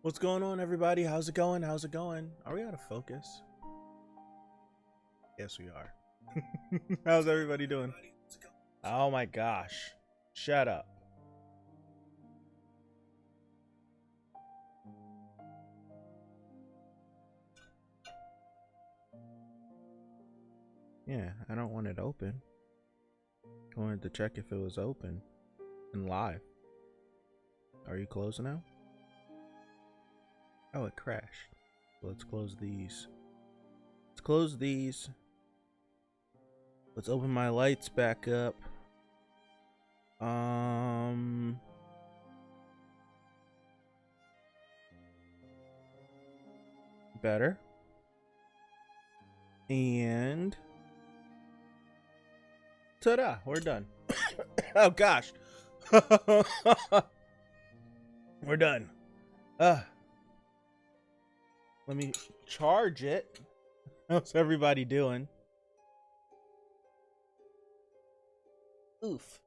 What's going on, everybody? How's it going? How's it going? Are we out of focus? Yes, we are. How's everybody doing? Oh my gosh. Shut up. Yeah, I don't want it open. I wanted to check if it was open and live. Are you closing now? Oh, it crashed. Let's close these. Let's close these. Let's open my lights back up. Better. And ta-da, we're done. Oh gosh. We're done. Let me charge it. How's everybody doing? Oof.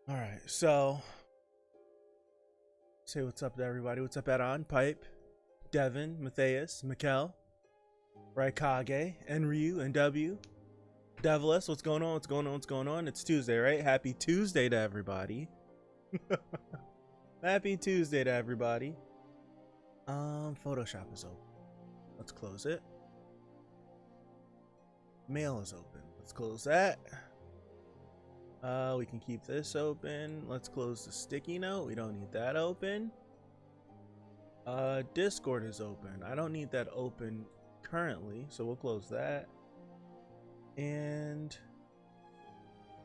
All right, so say what's up to everybody. What's up, Adon, Pipe, Devin, Matthias, Mikkel, Raikage, Enryu, and W. Devilus, what's going on? What's going on? What's going on? It's Tuesday, right? Happy Tuesday to everybody. Happy Tuesday to everybody. Photoshop is open. Let's close it. Mail is open. Let's close that. We can keep this open. Let's close the sticky note. We don't need that open. Discord is open. I don't need that open currently, so we'll close that. And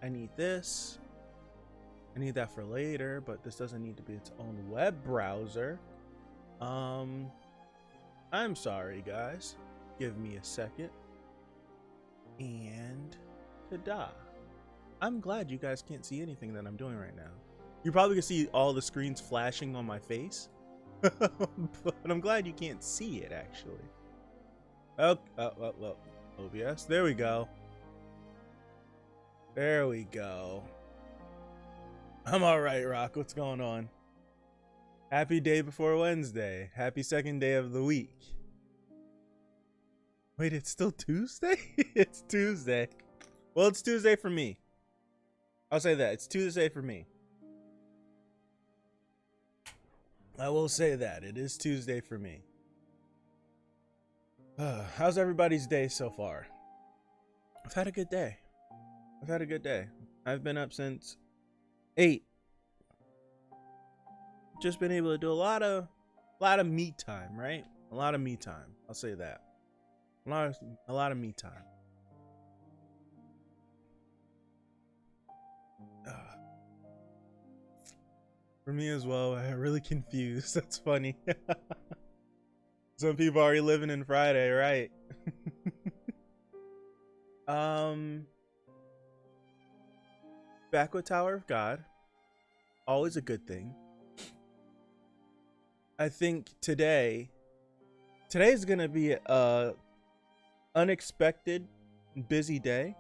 I need this. I need that for later, but this doesn't need to be its own web browser. I'm sorry, guys. Give me a second. And ta-da. I'm glad you guys can't see anything that I'm doing right now. You're probably gonna see all the screens flashing on my face. But I'm glad you can't see it, actually. Oh, OBS. There we go. There we go. I'm alright, Rock. What's going on? Happy day before Wednesday. Happy second day of the week. Wait, it's still Tuesday? It's Tuesday. Well, it's Tuesday for me. I'll say that. It's Tuesday for me. I will say that. It is Tuesday for me. How's everybody's day so far? I've had a good day. I've had a good day. I've been up since 8. Just been able to do a lot of me time, right? A lot of me time. I'll say that. A lot of me time. For me as well. I'm really confused. That's funny. Some people already living in Friday, right? Back with Tower of God. Always a good thing. I think today's gonna be a unexpected busy day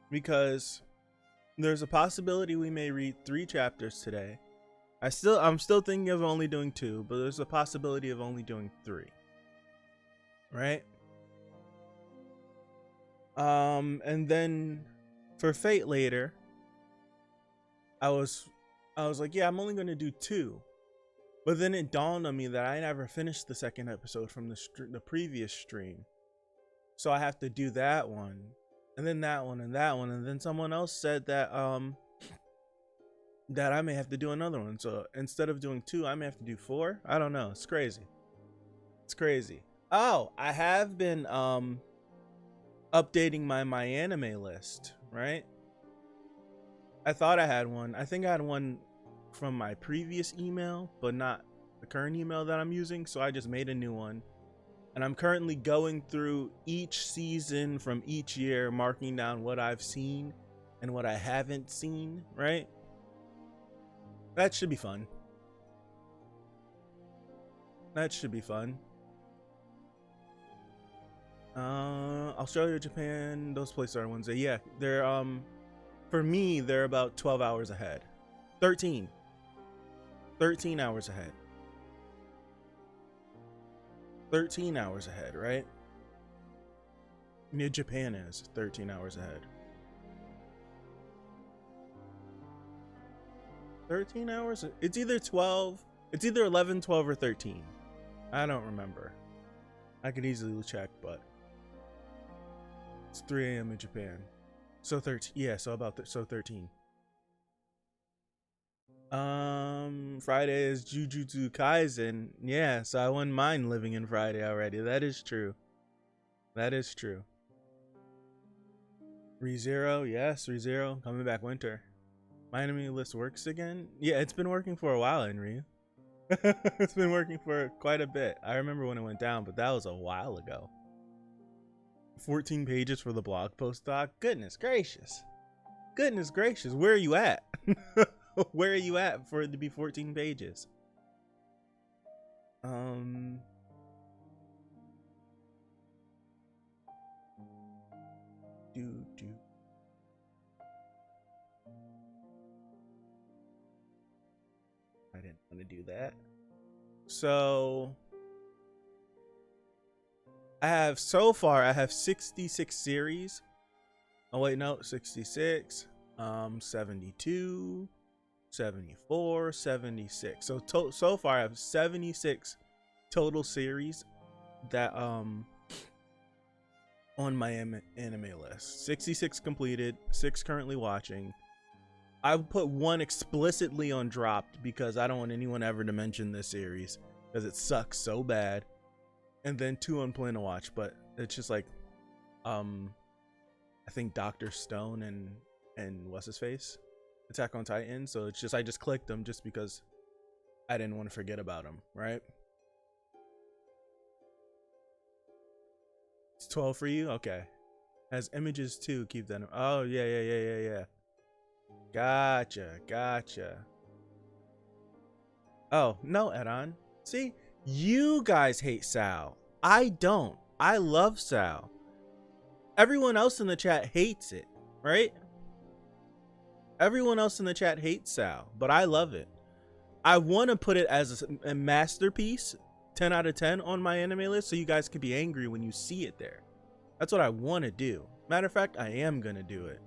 because there's a possibility we may read 3 chapters today. I'm still thinking of only doing 2, but there's a possibility of only doing 3. Right? And then for Fate later, I was like, yeah, I'm only gonna do 2. But then it dawned on me that I never finished the second episode from the previous stream. So I have to do that one, and then that one, and that one, and then someone else said that that I may have to do another one. So instead of doing 2, I may have to do 4. I don't know. It's crazy. It's crazy. Oh, I have been updating my anime list, right? I thought I had one. I think I had one from my previous email, but not the current email that I'm using, so I just made a new one. And I'm currently going through each season from each year, marking down what I've seen and what I haven't seen, right? That should be fun. That should be fun. Australia, Japan, those places are Wednesday. Yeah, they're for me, they're about 12 hours ahead. 13 hours ahead. 13 hours ahead, right? New Japan is 13 hours ahead. 13 hours? It's either 12. It's either 11, 12, or 13. I don't remember. I could easily check, but it's 3 a.m. in Japan. So 13. Yeah, so about so 13. Friday is Jujutsu Kaisen. Yeah, so I wouldn't mind living in Friday already. That is true. That is true. ReZero, yes, ReZero, coming back winter. My enemy list works again? Yeah, it's been working for a while, Henry. It's been working for quite a bit. I remember when it went down, but that was a while ago. 14 pages for the blog post doc. Goodness gracious. Goodness gracious. Where are you at? Where are you at for it to be 14 pages? I didn't want to do that. So I have 66 series. Oh wait, no, 66, 72, 74, 76. So far I have 76 total series that on my anime list. 66 completed, 6 currently watching. I put 1 explicitly on dropped because I don't want anyone ever to mention this series because it sucks so bad. And then 2 on plan to watch, but it's just like I think Dr. Stone and what's his face? Attack on Titan. So it's just I just clicked them just because I didn't want to forget about them, right? It's 12 for you? Okay. Has images too, keep that. Oh yeah. Gotcha. Oh, no, Edon. See, you guys hate Sal. I don't. I love Sal. Everyone else in the chat hates it, right? Everyone else in the chat hates Sal, but I love it. I want to put it as a masterpiece, 10 out of 10 on my anime list, so you guys could be angry when you see it there. That's what I want to do. Matter of fact, I am going to do it.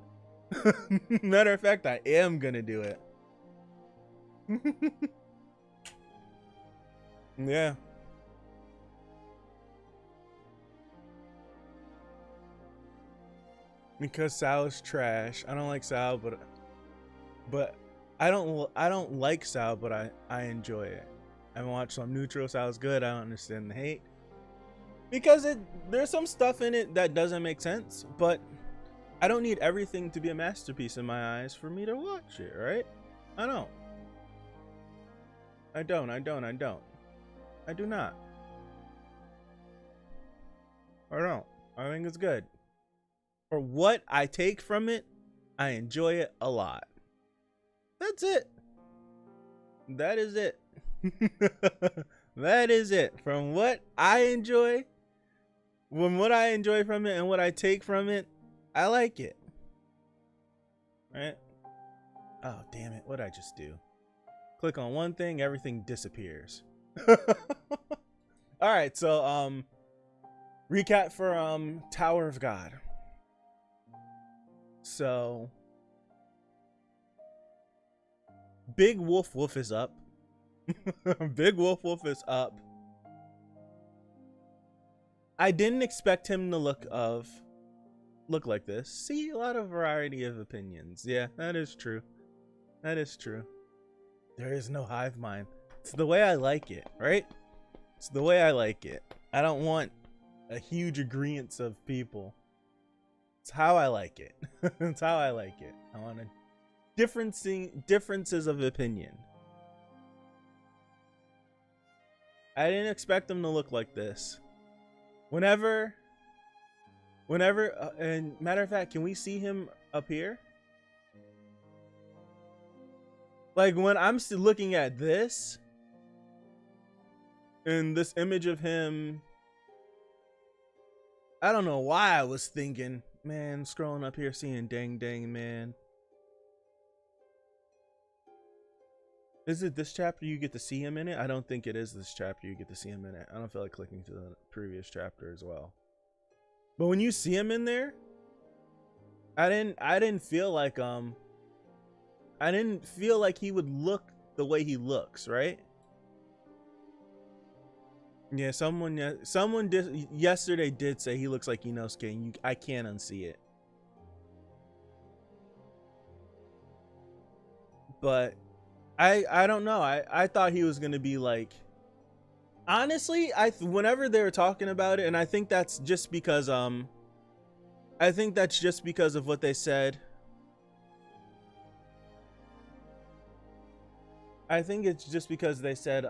Matter of fact, I am going to do it. Yeah. Because Sal is trash. I don't like Sal, but I don't like Sal, but I enjoy it. I watched some neutral. Sal's good. I don't understand the hate because there's some stuff in it that doesn't make sense, but I don't need everything to be a masterpiece in my eyes for me to watch it, right? I don't. I do not. I don't. I think it's good. For what I take from it, I enjoy it a lot. That's it. That is it. That is it. From what I enjoy, from what I enjoy from it and what I take from it, I like it. Right? Oh, damn it. What'd I just do? Click on one thing, everything disappears. Alright, so recap for Tower of God. So Big Wolf Wolf is up. Big Wolf Wolf is up. I didn't expect him to look like this. See, a lot of variety of opinions. Yeah, that is true. That is true. There is no hive mind. It's the way I like it, right? It's the way I like it. I don't want a huge agreement of people. It's how I like it. It's how I like it. I want differences of opinion. I didn't expect them to look like this. Whenever, and matter of fact, can we see him up here? Like when I'm still looking at this, and this image of him, I don't know why I was thinking, man, scrolling up here, seeing dang, man. Is it this chapter you get to see him in it? I don't think it is this chapter you get to see him in it. I don't feel like clicking to the previous chapter as well. But when you see him in there, I didn't feel like he would look the way he looks, right? Yeah, someone yesterday did say he looks like Inosuke, and I can't unsee it. But I don't know. I thought he was gonna be like. Honestly, whenever they were talking about it, and I think that's just because of what they said. I think it's just because they said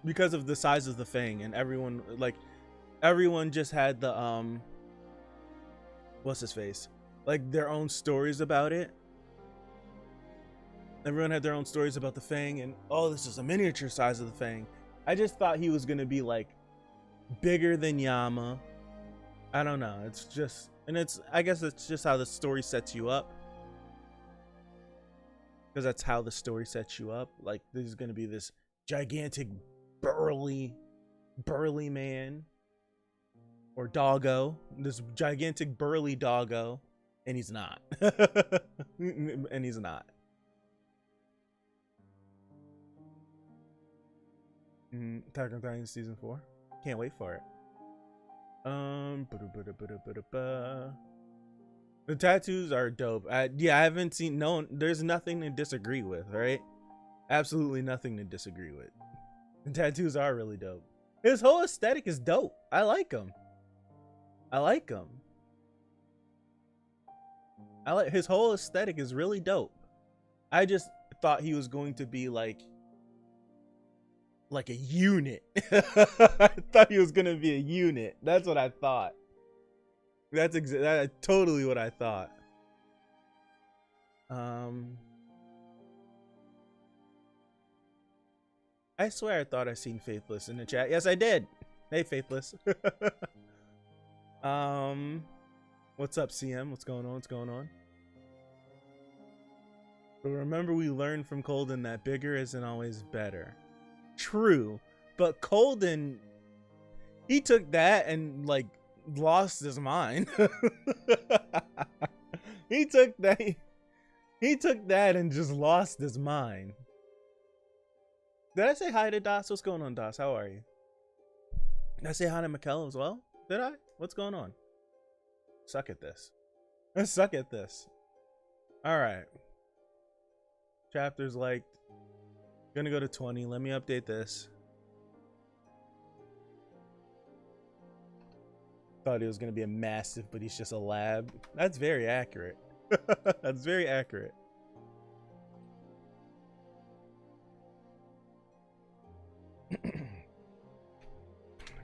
because of the size of the fang, and everyone just had the what's his face, like their own stories about it. Everyone had their own stories about the fang, and oh, this is a miniature size of the fang. I just thought he was gonna be like bigger than Yama. I don't know. It's just, and I guess it's just how the story sets you up. Because that's how the story sets you up. Like, this is gonna be this gigantic, burly man, or doggo. This gigantic, burly doggo, and he's not. And he's not. Attack on Titan season 4. Can't wait for it. The tattoos are dope. Yeah, I haven't seen there's nothing to disagree with, right? Absolutely nothing to disagree with. The tattoos are really dope. His whole aesthetic is dope. I like him. His whole aesthetic is really dope. I just thought he was going to be like a unit. I thought he was gonna be a unit. That's what I thought. That's totally what I thought. I swear I thought I seen Faithless in the chat. Yes, I did. Hey, Faithless. What's up, CM? What's going on? But remember, we learned from Colden that bigger isn't always better. True, but Colden, he took that and like lost his mind. he took that and just lost his mind. Did I say hi to Das? What's going on, Das? How are you? Did I say hi to Mikkel as well? Did I? What's going on? Suck at this. All right. Chapters liked. Gonna go to 20. Let me update this. Thought he was gonna be a massive, but he's just a lab. That's very accurate. That's very accurate.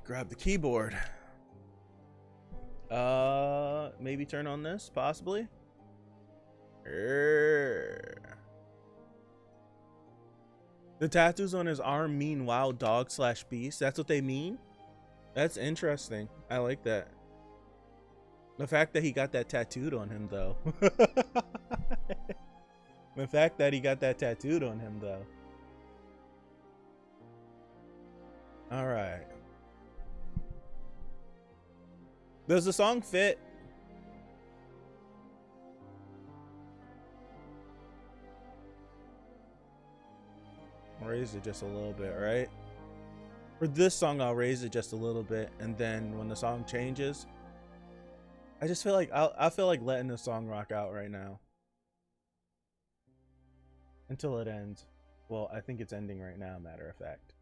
Grab the keyboard. Maybe turn on this, possibly. The tattoos on his arm mean wild dog / beast. That's what they mean? That's interesting. I like that. The fact that he got that tattooed on him, though. All right. Does the song fit? Raise it just a little bit, right? For this song, I'll raise it just a little bit, and then when the song changes, I just feel like I feel like letting the song rock out right now until it ends. Well, I think it's ending right now, matter of fact.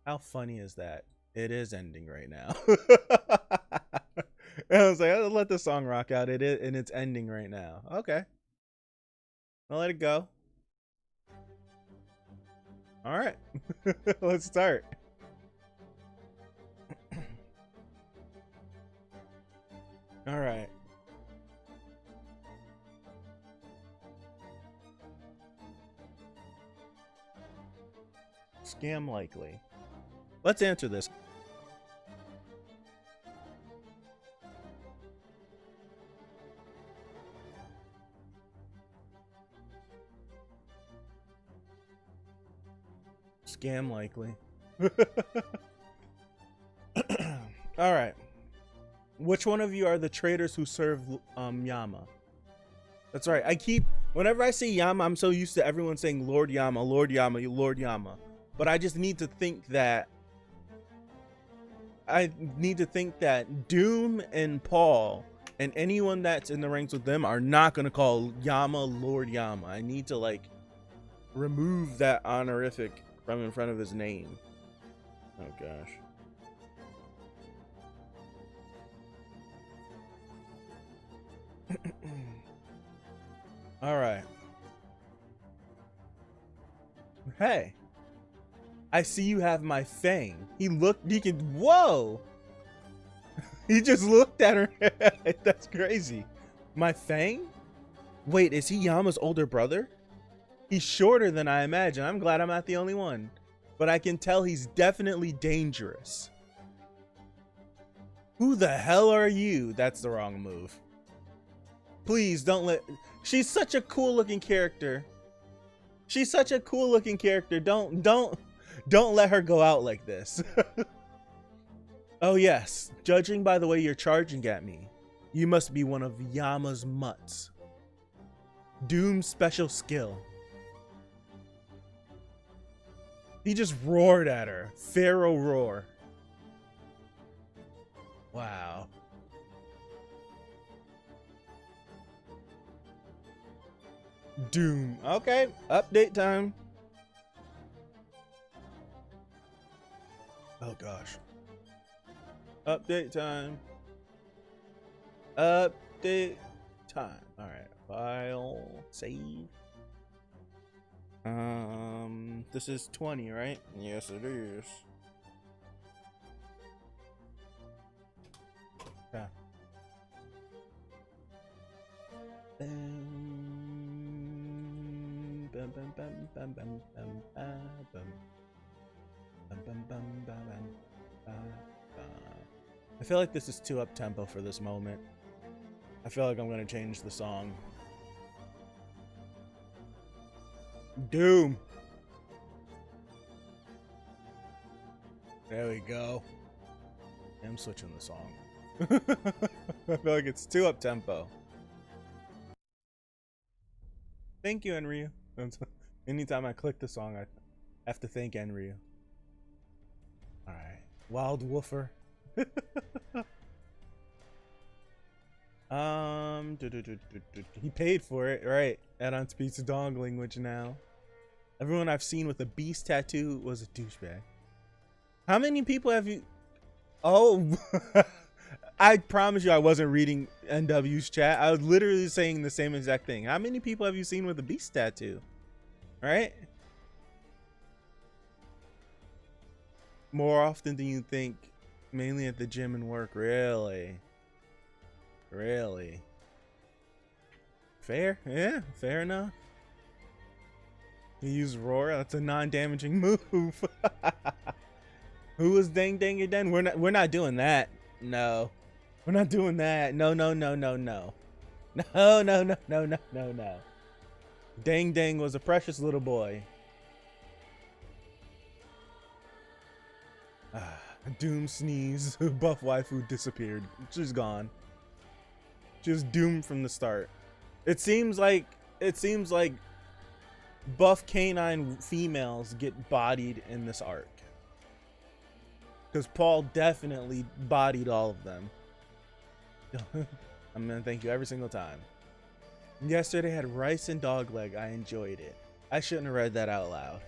How funny is that? It is ending right now. And I was like, I'll let the song rock out. It is, and it's ending right now. Okay, I'll let it go. All right. Let's start. All right. Scam likely. Let's answer this. scam likely. All right. Which one of you are the traders who serve Yama? That's right. Whenever I say Yama, I'm so used to everyone saying Lord Yama, Lord Yama, Lord Yama. But I just need to think that Doom and Paul and anyone that's in the ranks with them are not going to call Yama Lord Yama. I need to like remove that honorific from in front of his name. Oh gosh. All right. Hey, I see you have my fang. Whoa! He just looked at her. That's crazy. My fang? Wait, is he Yama's older brother? He's shorter than I imagine. I'm glad I'm not the only one. But I can tell he's definitely dangerous. Who the hell are you? That's the wrong move. Please don't let... She's such a cool looking character. Don't let her go out like this. Oh yes, judging by the way you're charging at me, you must be one of Yama's mutts. Doom's special skill. He just roared at her. Pharaoh roar. Wow. Doom. Okay, update time. Oh gosh. Update time. Update time. All right. File. Save. This is 20, right? Yes, it is. Yeah. I feel like this is too up tempo for this moment. I feel like I'm gonna change the song. Doom. There we go. I'm switching the song. I feel like it's too up tempo. Thank you, Enryu. Anytime I click the song, I have to thank Enryu. Alright. Wild Woofer. He paid for it, right? Add-on speaks dog language now. Everyone I've seen with a beast tattoo was a douchebag. How many people have you... Oh, I promise you I wasn't reading NW's chat. I was literally saying the same exact thing. How many people have you seen with a beast tattoo? Right? More often than you think. Mainly at the gym and work. Really? Really? Fair? Yeah, fair enough. You use roar. That's a non-damaging move. Who was dang dang den? We're not doing that. No. We're not doing that. No. No. Dang dang was a precious little boy. Doom sneeze. Buff waifu disappeared. She's gone. Just doomed from the start. It seems like buff canine females get bodied in this arc. Because Paul definitely bodied all of them. I'm gonna thank you every single time. Yesterday had rice and dog leg. I enjoyed it. I shouldn't have read that out loud.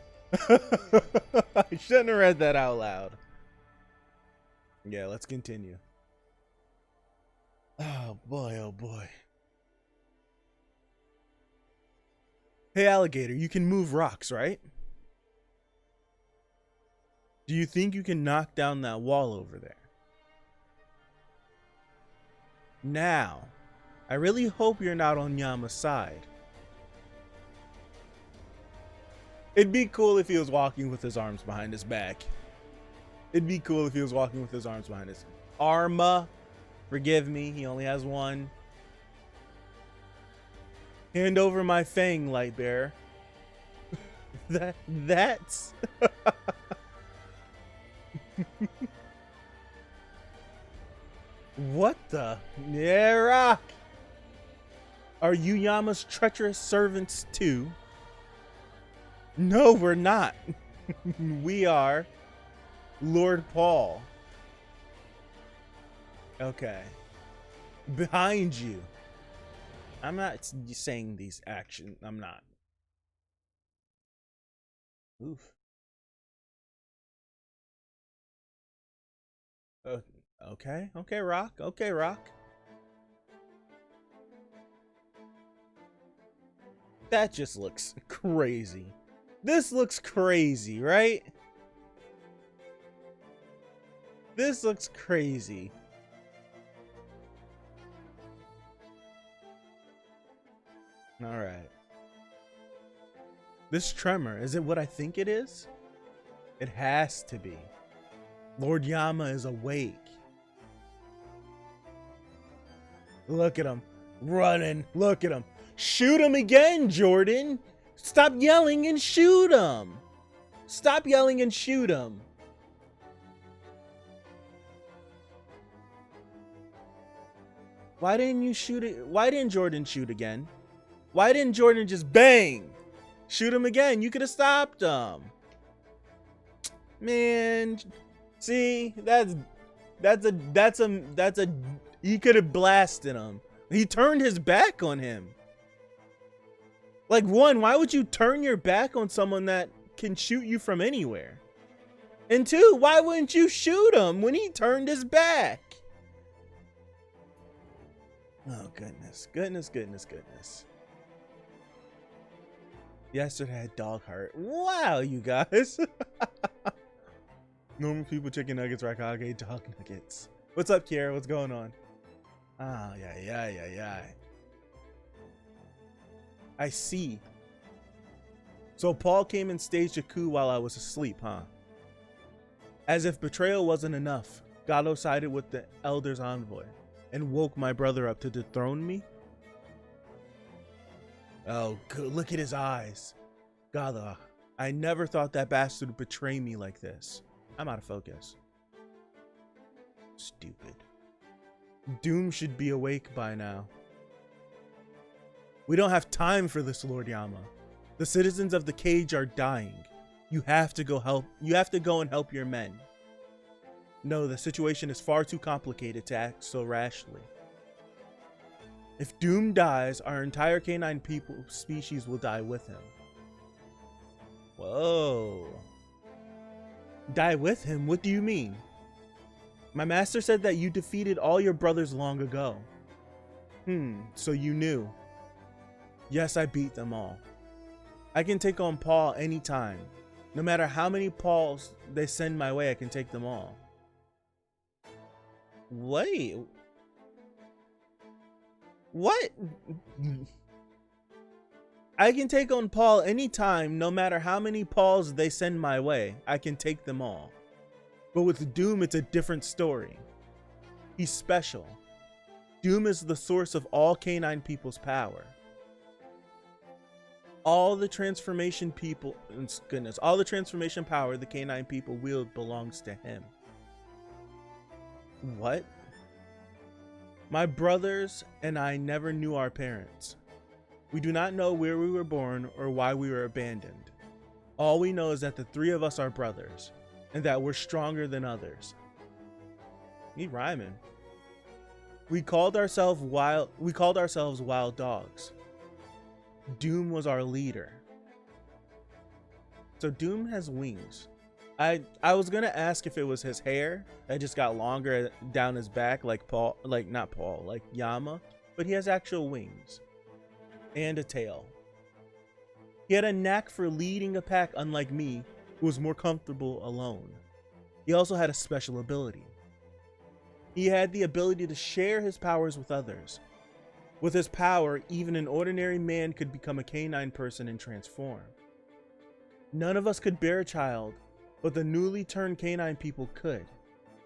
I shouldn't have read that out loud. Yeah, let's continue. Oh boy, oh boy. Hey alligator, you can move rocks, right? Do you think you can knock down that wall over there? Now, I really hope you're not on Yama's side. It'd be cool if he was walking with his arms behind his back. It'd be cool if he was walking with his arms behind his arma. Forgive me, he only has one. Hand over my fang, Lightbearer. That's what the? Yeah, rock. Are you Yama's treacherous servants too? No, we're not. We are Lord Paul. Okay. Behind you. I'm not saying these actions. I'm not. Oof. Okay. Okay, Rock. Okay, Rock. That just looks crazy. This looks crazy, right? This looks crazy. All right. This tremor, is it what I think it is? It has to be. Lord Yama is awake. Look at him. Running. Look at him. Shoot him again, Jordan. Stop yelling and shoot him. Stop yelling and shoot him. Why didn't you shoot it? Why didn't Jordan shoot again? Why didn't Jordan just bang? Shoot him again. You could have stopped him. Man, see, that's a he could have blasted him. He turned his back on him. Like, one, why would you turn your back on someone that can shoot you from anywhere? And two, why wouldn't you shoot him when he turned his back? Oh, goodness. Goodness. Yesterday I had dog heart. Wow, you guys. Normal people, chicken nuggets, rakage, dog nuggets. What's up, Kiara? What's going on? Ah, yeah. I see. So Paul came and staged a coup while I was asleep, huh? As if betrayal wasn't enough, Gallo sided with the elder's envoy and woke my brother up to dethrone me? Oh, good. Look at his eyes. Gallo, I never thought that bastard would betray me like this. I'm out of focus. Stupid. Doom should be awake by now. We don't have time for this, Lord Yama. The citizens of the cage are dying. You have to go and help your men. No, the situation is far too complicated to act so rashly. If Doom dies, our entire canine people species will die with him. Whoa. Die with him? What do you mean? My master said that you defeated all your brothers long ago. So you knew. Yes, I beat them all. I can take on Paul anytime. No matter how many Pauls they send my way, I can take them all. Wait. What? I can take on Paul anytime, no matter how many Pauls they send my way. I can take them all. But with Doom, it's a different story. He's special. Doom is the source of all canine people's power. All the transformation all the transformation power the canine people wield belongs to him. What? My brothers and I never knew our parents. We do not know where we were born or why we were abandoned. All we know is that the three of us are brothers, and that we're stronger than others. He rhyming. We called ourselves wild dogs. Doom was our leader. So Doom has wings. I was gonna ask if it was his hair that just got longer down his back like Yama, but he has actual wings and a tail. He had a knack for leading a pack, unlike me, who was more comfortable alone. He also had a special ability. He had the ability to share his powers with others. With his power, even an ordinary man could become a canine person and transform. None of us could bear a child, but the newly turned canine people could.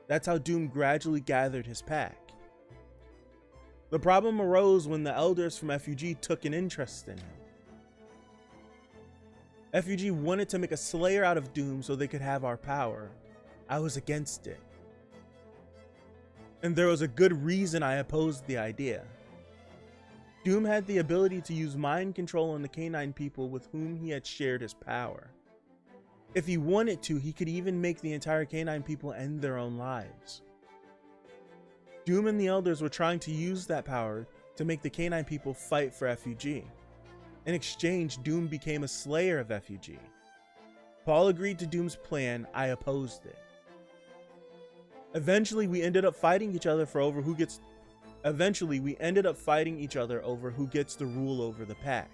That's how Doom gradually gathered his pack. The problem arose when the elders from FUG took an interest in him. FUG wanted to make a slayer out of Doom so they could have our power. I was against it. And there was a good reason I opposed the idea. Doom had the ability to use mind control on the canine people with whom he had shared his power. If he wanted to, he could even make the entire canine people end their own lives. Doom and the elders were trying to use that power to make the canine people fight for FUG. In exchange, Doom became a slayer of FUG. Paul agreed to Doom's plan. I opposed it. Eventually, we ended up fighting each other over who gets the rule over the pack.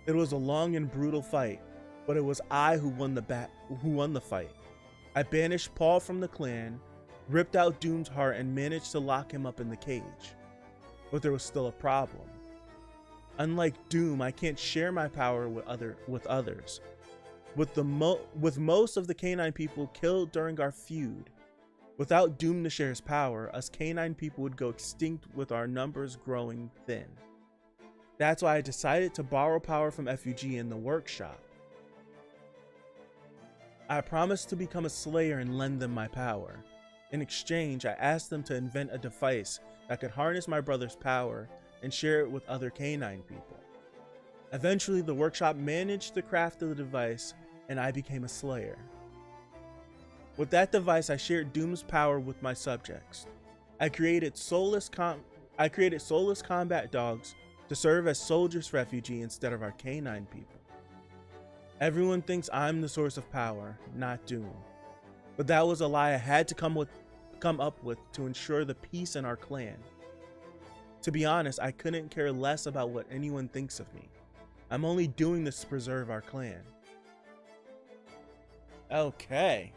It was a long and brutal fight, but it was I who won the fight. I banished Paul from the clan, ripped out Doom's heart, and managed to lock him up in the cage. But there was still a problem. Unlike Doom, I can't share my power with others. With most of the canine people killed during our feud, without Doom to share his power, us canine people would go extinct with our numbers growing thin. That's why I decided to borrow power from FUG in the workshop. I promised to become a slayer and lend them my power. In exchange, I asked them to invent a device that could harness my brother's power and share it with other canine people. Eventually, the workshop managed the craft of the device, and I became a slayer. With that device, I shared Doom's power with my subjects. I created soulless combat dogs to serve as soldiers for FUG instead of our canine people. Everyone thinks I'm the source of power, not Doom. But that was a lie I had to come up with to ensure the peace in our clan. To be honest, I couldn't care less about what anyone thinks of me. I'm only doing this to preserve our clan. Okay.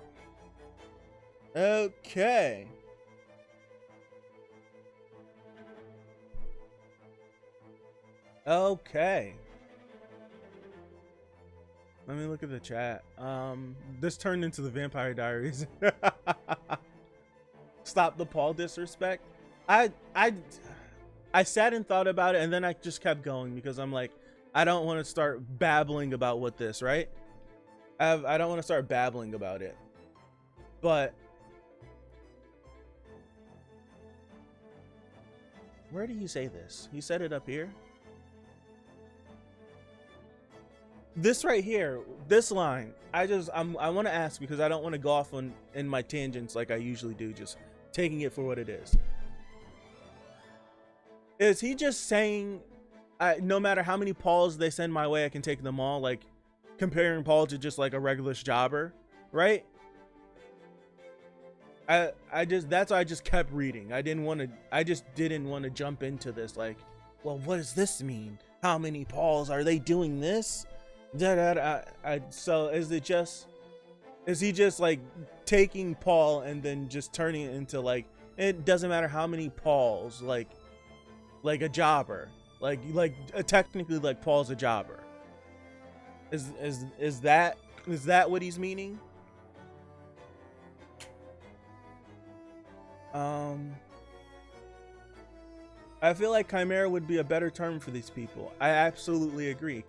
Okay. Okay. Let me look at the chat. This turned into the Vampire Diaries. Stop the Paul disrespect. I sat and thought about it, and then I just kept going because I'm like, I don't want to start babbling about what this, right? I don't want to start babbling about it. But where did he say this? He said it up here. This right here, this line, I want to ask because I don't want to go off in my tangents like I usually do, just taking it for what it is. Is he just saying, no matter how many Pauls they send my way, I can take them all? Like comparing Paul to just like a regular jobber, right? That's why I just kept reading. I just didn't want to jump into this like, well, what does this mean? How many Pauls are they doing this? So is he just like taking Paul and then just turning it into like, it doesn't matter how many Pauls, like a jobber, like technically like Paul's a jobber. Is that what he's meaning? I feel like Chimera would be a better term for these people. I absolutely agree.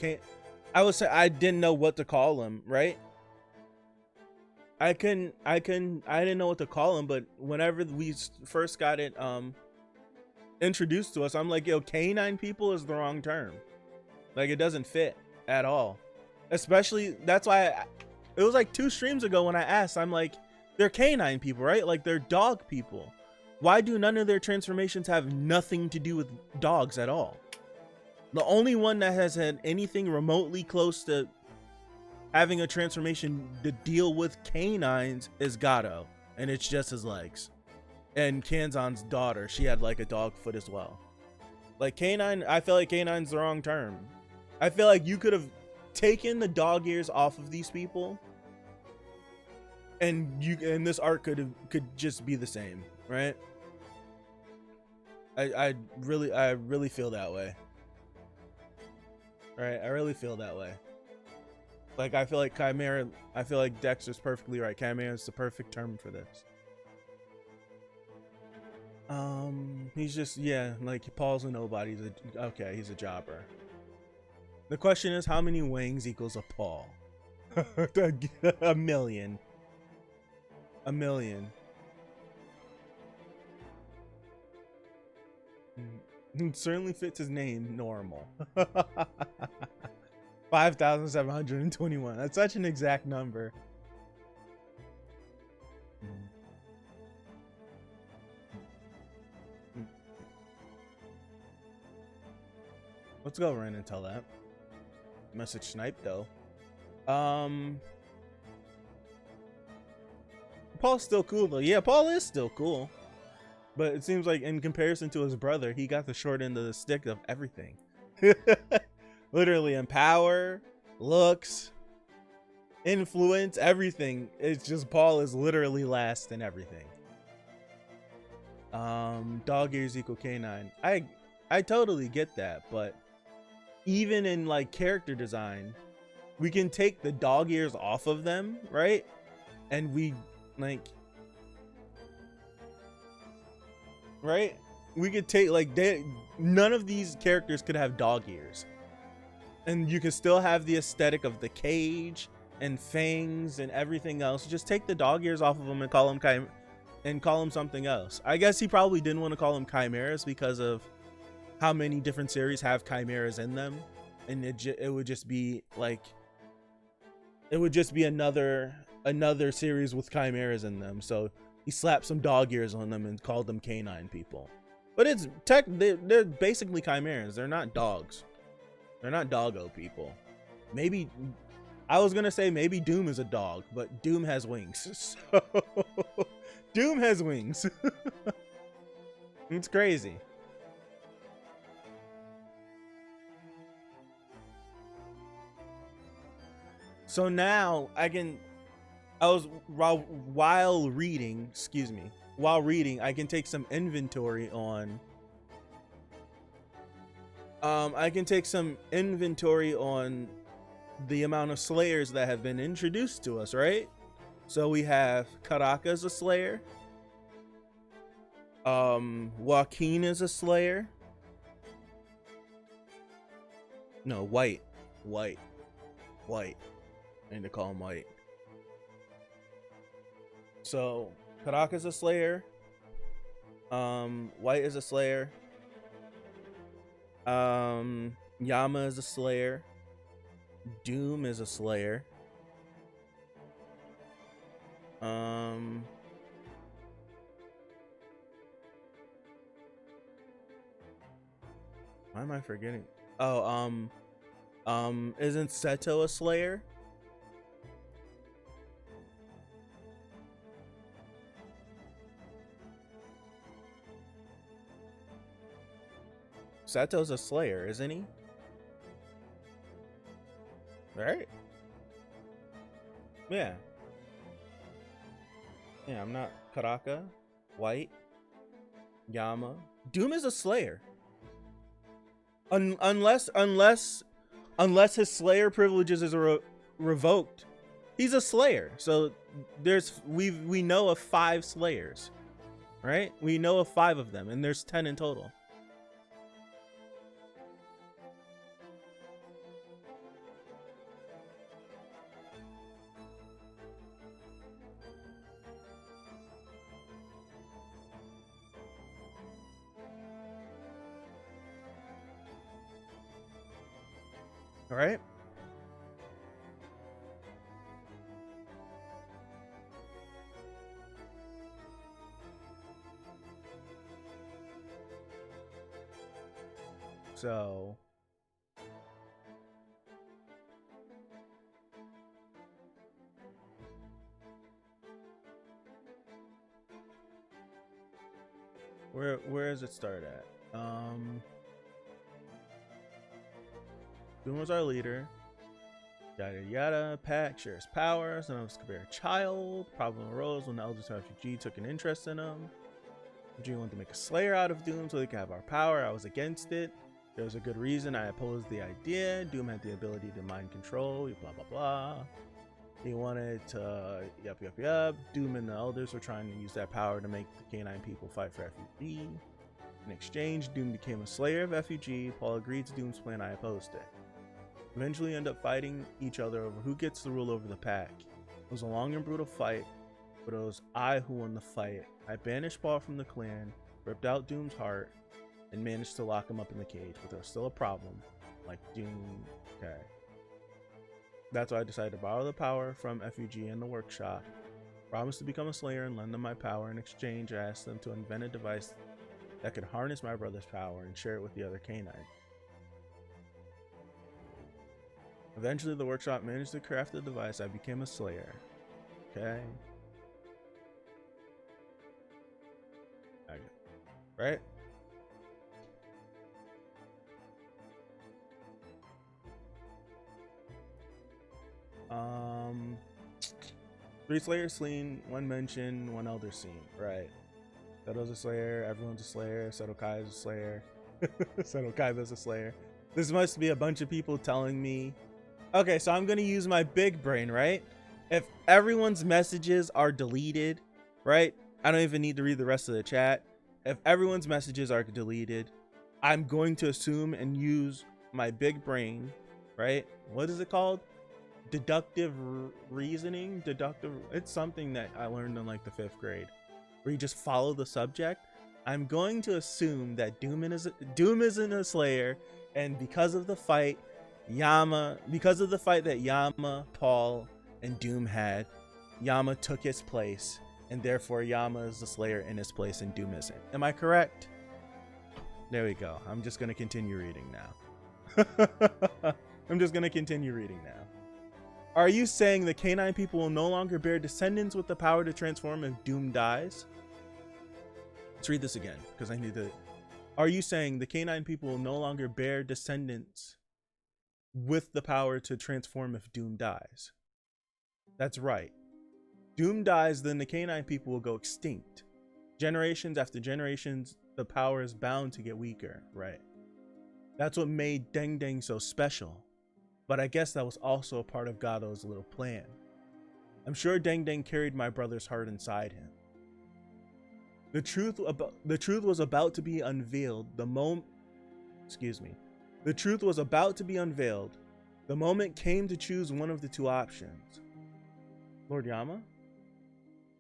I would say I didn't know what to call him, right? I didn't know what to call him, but whenever we first got it introduced to us, I'm like, yo, canine people is the wrong term. Like, it doesn't fit at all. Especially, that's why it was like 2 streams ago when I asked, I'm like, they're canine people, right? Like, they're dog people. Why do none of their transformations have nothing to do with dogs at all? The only one that has had anything remotely close to having a transformation to deal with canines is Gato, and it's just his legs. And Kanzan's daughter, she had like a dog foot as well. Like canine, I feel like canine's the wrong term. I feel like you could have taken the dog ears off of these people, and this art could just be the same, right? I really feel that way. Right, I really feel that way. Like, I feel like Chimera, I feel like Dexter's perfectly right. Chimera is the perfect term for this. He's just, yeah, like Paul's a nobody. He's a jobber. The question is, how many wings equals a paw? A million. A million. It certainly fits his name, normal. 5,721. That's such an exact number. Let's go Ren and tell that. Message sniped though. Paul's still cool though. Yeah, Paul is still cool. But it seems like in comparison to his brother, he got the short end of the stick of everything. Literally in power, looks, influence, everything. It's just Paul is literally last in everything. Dog ears equal canine. I totally get that, but even in like character design, we can take the dog ears off of them, right? And we like, right? We could take like none of these characters could have dog ears, and you can still have the aesthetic of the cage and fangs and everything else. Just take the dog ears off of them and call them something else. I guess he probably didn't want to call them chimeras because of how many different series have chimeras in them, and it would just be like, it would just be another series with chimeras in them. So he slapped some dog ears on them and called them canine people. But it's they're basically chimeras. They're not dogs. They're not doggo people. Maybe I was gonna say maybe Doom is a dog, but Doom has wings. So Doom has wings. It's crazy. So now while reading, I can take some inventory on the amount of slayers that have been introduced to us, right? So we have Karaka as a slayer. Joaquin is a slayer. No, White. I need to call him White. So Karaka's a slayer. White is a slayer. Yama is a slayer. Doom is a slayer. Why am I forgetting? Oh, isn't Seto a slayer? Seto's a slayer, isn't he? Right? Yeah. Yeah, I'm not. Karaka, White, Yama. Doom is a slayer. Unless his slayer privileges is revoked, he's a slayer. So we know of 5 slayers, right? We know of 5 of them, and there's 10 in total. All right. So where does it start at? Doom was our leader. Yada yada. Pack shares powers. None of us could bear a child. Problem arose when the elders of FUG took an interest in him. FUG wanted to make a slayer out of Doom so they could have our power. I was against it. There was a good reason I opposed the idea. Doom had the ability to mind control. Blah blah blah. He wanted to yup. Doom and the elders were trying to use that power to make the canine people fight for FUG. In exchange, Doom became a slayer of FUG. Paul agreed to Doom's plan. I opposed it. eventually end up fighting each other over who gets the rule over the pack. It was a long and brutal fight, but it was I who won the fight. I banished Paul from the clan, ripped out Doom's heart, and managed to lock him up in the cage, but there was still a problem. Like Doom, okay. That's why I decided to borrow the power from FUG in the workshop, promised to become a slayer and lend them my power. In exchange, I asked them to invent a device that could harness my brother's power and share it with the other canine. Eventually, the workshop managed to craft the device. I became a slayer. Okay. Right? Three slayers slain, one mention, one elder seen. Right. Seto's a slayer, everyone's a slayer, Seto Kai is a slayer. Seto Kaiba's a slayer. This must be a bunch of people telling me. Okay, so I'm gonna use my big brain, right? If everyone's messages are deleted, right? I don't even need to read the rest of the chat. If everyone's messages are deleted, I'm going to assume and use my big brain, right? What is it called? Deductive reasoning? It's something that I learned in like the 5th grade, where you just follow the subject. I'm going to assume that Doom isn't a slayer, and because of the fight that Yama, Paul, and Doom had, Yama took his place, and therefore Yama is the slayer in his place and Doom isn't. Am I correct? There we go. I'm just going to continue reading now. Are you saying the canine people will no longer bear descendants with the power to transform if Doom dies? Let's read this again, because I need to. Are you saying the canine people will no longer bear descendants with the power to transform if Doom dies? That's right. Doom dies, then the canine people will go extinct. Generations after generations, the power is bound to get weaker, right? That's what made Deng Deng so special. But I guess that was also a part of Gado's little plan. I'm sure Deng Deng carried my brother's heart inside him. The truth was about to be unveiled the moment came to choose one of the two options. Lord Yama?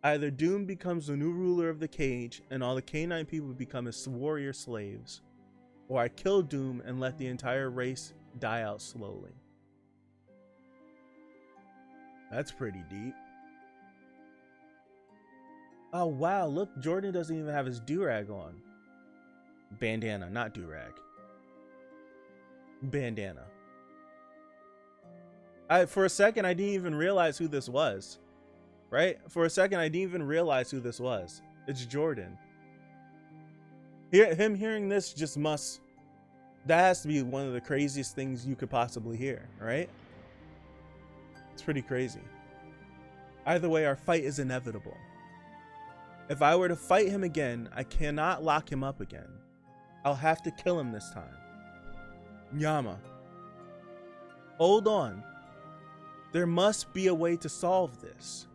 Either Doom becomes the new ruler of the cage and all the canine people become his warrior slaves, or I kill Doom and let the entire race die out slowly. That's pretty deep. Oh wow, look, Jordan doesn't even have his do-rag on. Bandana, not do-rag. Bandana. For a second, I didn't even realize who this was. Right? For a second, I didn't even realize who this was. It's Jordan. Him hearing this just must... That has to be one of the craziest things you could possibly hear, right? It's pretty crazy. Either way, our fight is inevitable. If I were to fight him again, I cannot lock him up again. I'll have to kill him this time. Yama. Hold on. There must be a way to solve this.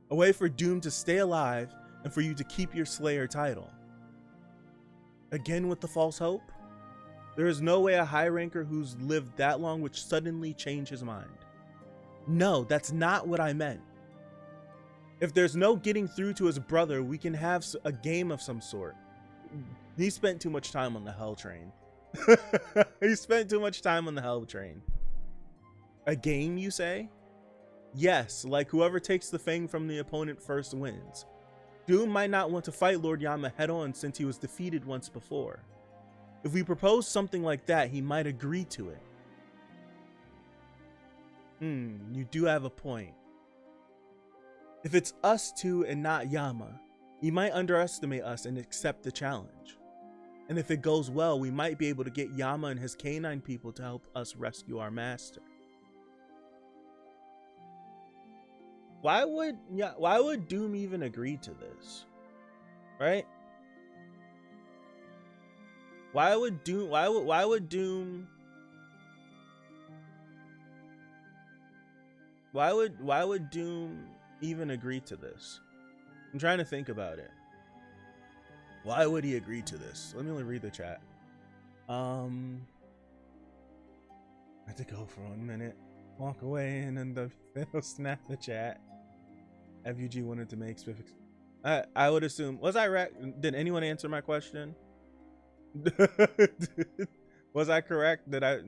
A way for Doom to stay alive and for you to keep your Slayer title. Again with the false hope? There is no way a high ranker who's lived that long would suddenly change his mind. No, that's not what I meant. If there's no getting through to his brother, we can have a game of some sort. He spent too much time on the hell train. He spent too much time on the hell train. A game, you say? Yes, like whoever takes the fang from the opponent first wins. Doom might not want to fight Lord Yama head on since he was defeated once before. If we propose something like that, he might agree to it. You do have a point. If it's us two and not Yama, he might underestimate us and accept the challenge. And if it goes well, we might be able to get Yama and his canine people to help us rescue our master. Why would Doom even agree to this? Right? Why would Doom even agree to this? I'm trying to think about it. Why would he agree to this? Let me only read the chat. had to go for 1 minute, walk away, and then the snap the chat. FUG wanted to make specifics. I would assume, was I did anyone answer my question? Was I correct that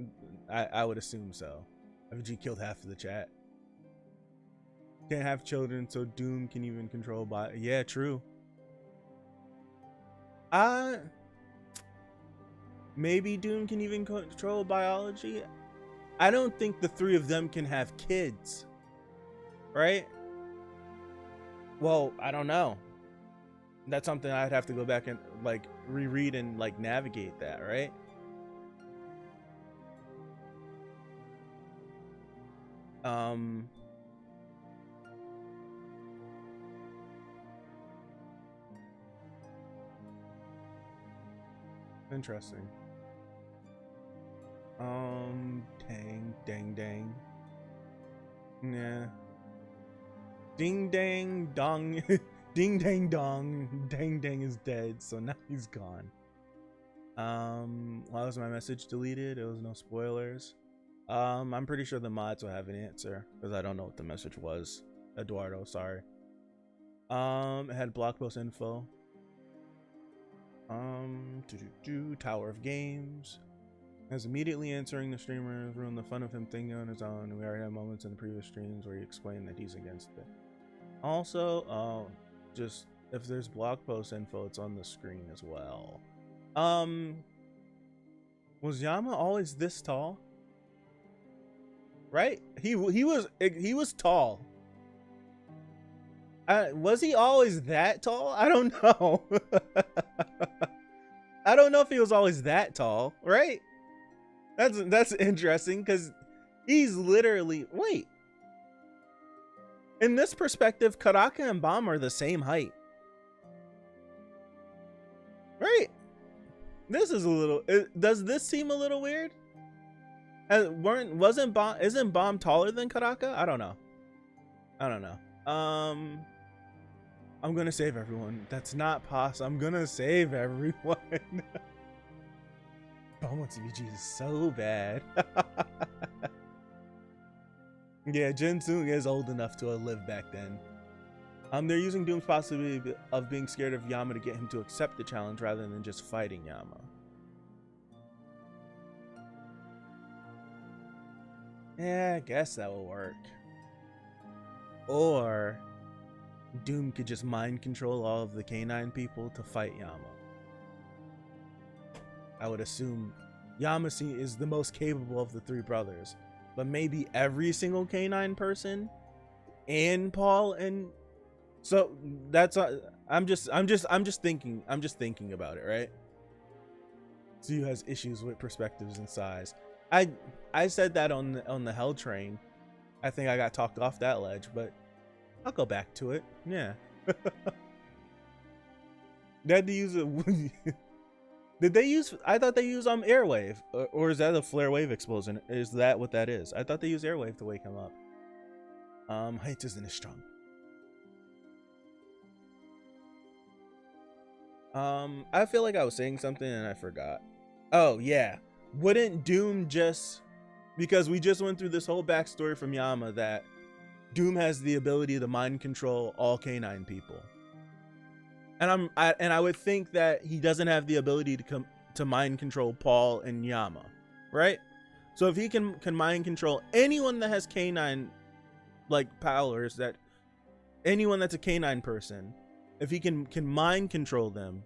I would assume so. FG killed half of the chat. Can't have children, so Doom can even control by. Yeah, true. Maybe Doom can even control biology. I don't think the three of them can have kids, right? Well, I don't know. That's something I'd have to go back and like reread and like navigate that, right? Interesting. Dang. Yeah. Ding dang dong. Ding dang dong. Dang dang is dead, so now he's gone. Why was my message deleted? It was no spoilers. I'm pretty sure the mods will have an answer because I don't know what the message was. Eduardo, sorry. It had blog post info. Tower of Games. As immediately answering the streamer ruined the fun of him thinking on his own. We already had moments in the previous streams where he explained that he's against it. Also, just if there's blog post info, it's on the screen as well. Was Yama always this tall? Right? He was tall. Was he always that tall? I don't know. I don't know if he was always that tall, right? That's interesting because he's literally in this perspective, Karaka and Bomb are the same height. Right? This is a little does this seem a little weird? Isn't Bomb taller than Karaka? I don't know. I'm gonna save everyone. That's not possible. I'm gonna save everyone. Bomb wants VG is so bad. Yeah, Jinsung is old enough to have lived back then. They're using Doom's possibility of being scared of Yama to get him to accept the challenge rather than just fighting Yama. Yeah, I guess that will work. Or Doom could just mind control all of the K9 people to fight Yama. I would assume Yama is the most capable of the three brothers, but maybe every single K9 person and Paul, and so that's I'm just thinking about it, right? Zu has issues with perspectives and size. I said that on the Hell Train. I think I got talked off that ledge, but I'll go back to it. Yeah. They had to use it. Did they use? I thought they used airwave, or is that a flare wave explosion? Is that what that is? I thought they used airwave to wake him up. Height isn't as strong. I feel like I was saying something and I forgot. Oh yeah, wouldn't Doom just, because we just went through this whole backstory from Yama that Doom has the ability to mind control all K9 people. And I would think that he doesn't have the ability to mind control Paul and Yama, right? So if he can mind control anyone that has K9 like powers, that anyone that's a K9 person, if he can mind control them,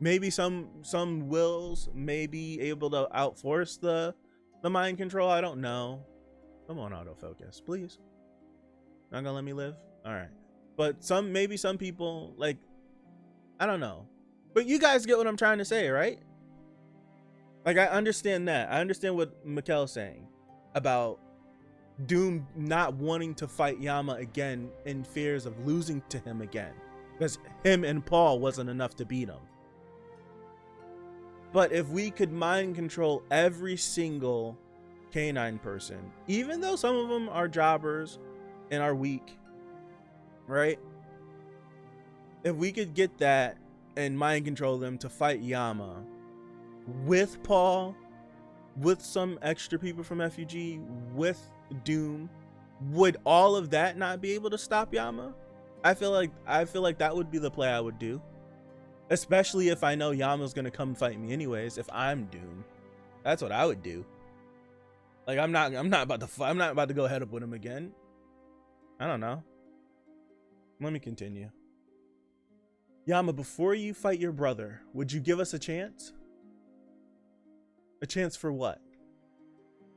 maybe some wills may be able to outforce the mind control. I don't know. Come on, autofocus, please. Not gonna let me live? All right. But maybe some people, like, I don't know. But you guys get what I'm trying to say, right? Like, I understand that. I understand what Mikkel's saying about Doom not wanting to fight Yama again in fears of losing to him again, because him and Paul wasn't enough to beat him. But if we could mind control every single K9 person, even though some of them are jobbers and are weak, right? If we could get that and mind control them to fight Yama with Paul with some extra people from FUG, with Doom, would all of that not be able to stop Yama? I feel like that would be the play I would do, especially if I know Yama's gonna come fight me anyways. If I'm Doom, that's what I would do. Like I'm not about to go head up with him again. I don't know. Let me continue. Yama, before you fight your brother, would you give us a chance? A chance for what?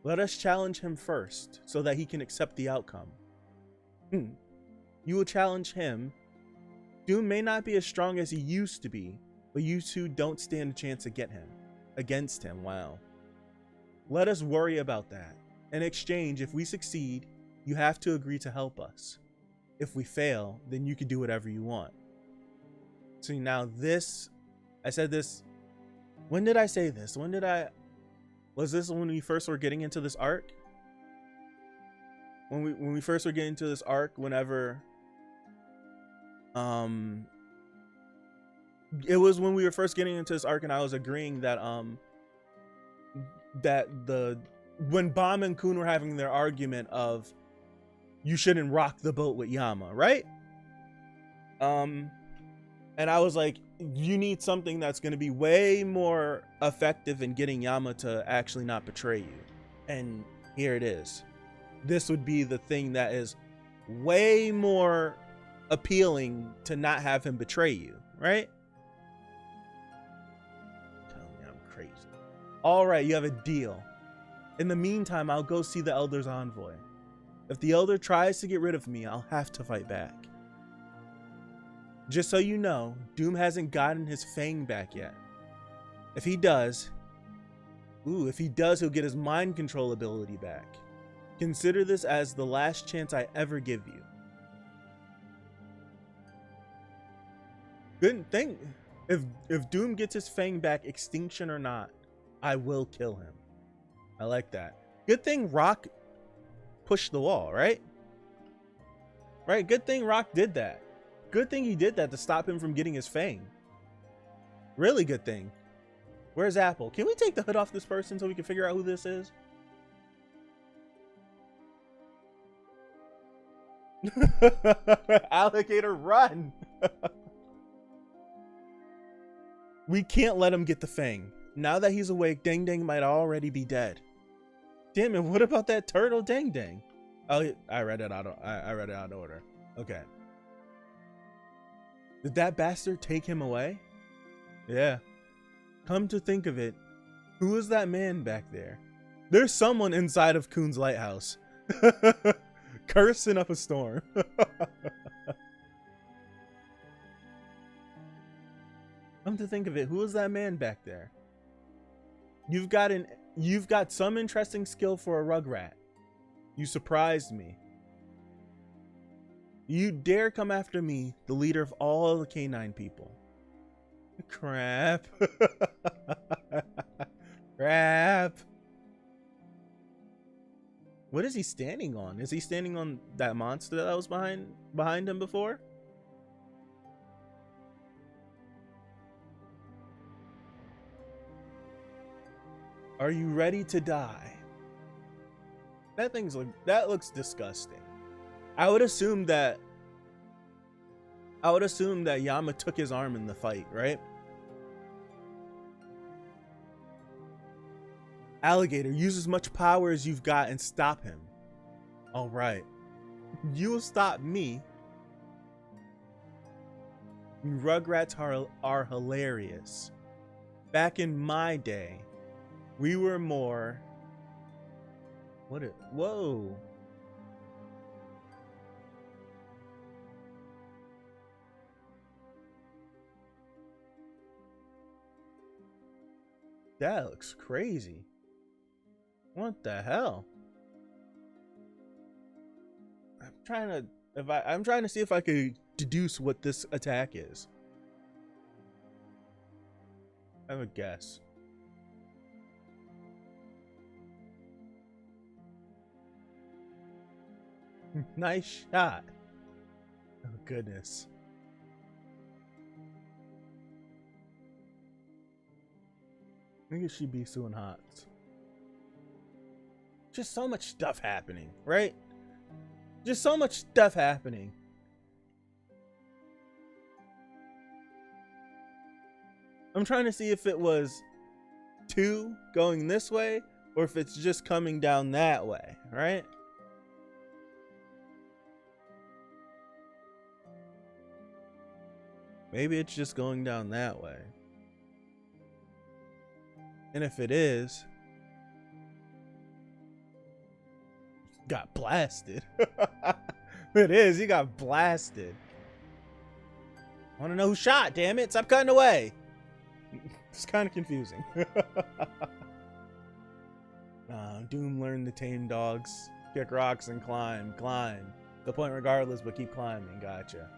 Let us challenge him first, so that he can accept the outcome. You will challenge him. Doom may not be as strong as he used to be, but you two don't stand a chance against him. Wow. Let us worry about that. In exchange, if we succeed, you have to agree to help us. If we fail, then you can do whatever you want. So now this, I said this, when did I say this? Was this when we first were getting into this arc? When we first were getting into this arc, whenever, it was when we were first getting into this arc and I was agreeing that, when Bomb and Khun were having their argument of, you shouldn't rock the boat with Yama, right? And I was like, you need something that's going to be way more effective in getting Yama to actually not betray you. And here it is. This would be the thing that is way more appealing to not have him betray you, right? Tell me I'm crazy. All right, you have a deal. In the meantime, I'll go see the Elder's envoy. If the Elder tries to get rid of me, I'll have to fight back. Just so you know, Doom hasn't gotten his Fang back yet. If he does, he'll get his mind control ability back. Consider this as the last chance I ever give you. Good thing, if Doom gets his Fang back, extinction or not, I will kill him. I like that. Good thing Rock pushed the wall, right? Right? Good thing Rock did that. Good thing he did that to stop him from getting his Fang. Really good thing. Where's Apple? Can we take the hood off this person so we can figure out who this is? Alligator, run! We can't let him get the Fang. Now that he's awake, Dang Dang might already be dead. Damn it, what about that turtle Dang Dang? Oh, I read it out of order. Okay. Did that bastard take him away? Yeah. Come to think of it, who is that man back there? There's someone inside of Khun's lighthouse. Cursing up a storm. Come to think of it, who is that man back there? You've got some interesting skill for a rugrat. You surprised me. You dare come after me, the leader of all the canine people. Crap. Crap. What is he standing on? Is he standing on that monster that was behind him before? Are you ready to die? That looks disgusting. I would assume that Yama took his arm in the fight, right? Alligator, use as much power as you've got and stop him. All right. You'll stop me. You rugrats are hilarious. Back in my day, we were more... Whoa. That looks crazy. What the hell? I'm trying to see if I could deduce what this attack is. I have a guess. Nice shot. Oh goodness. I think she be soon hot. just so much stuff happening, right? Just so much stuff happening. I'm trying to see if it was 2 going this way or if it's just coming down that way, right? Maybe it's just going down that way. And if it is, got blasted. It is, he got blasted. I want to know who shot, damn it. Stop cutting away. It's kind of confusing. Doom learned to tame dogs, kick rocks, and climb. The point regardless, but keep climbing. Gotcha.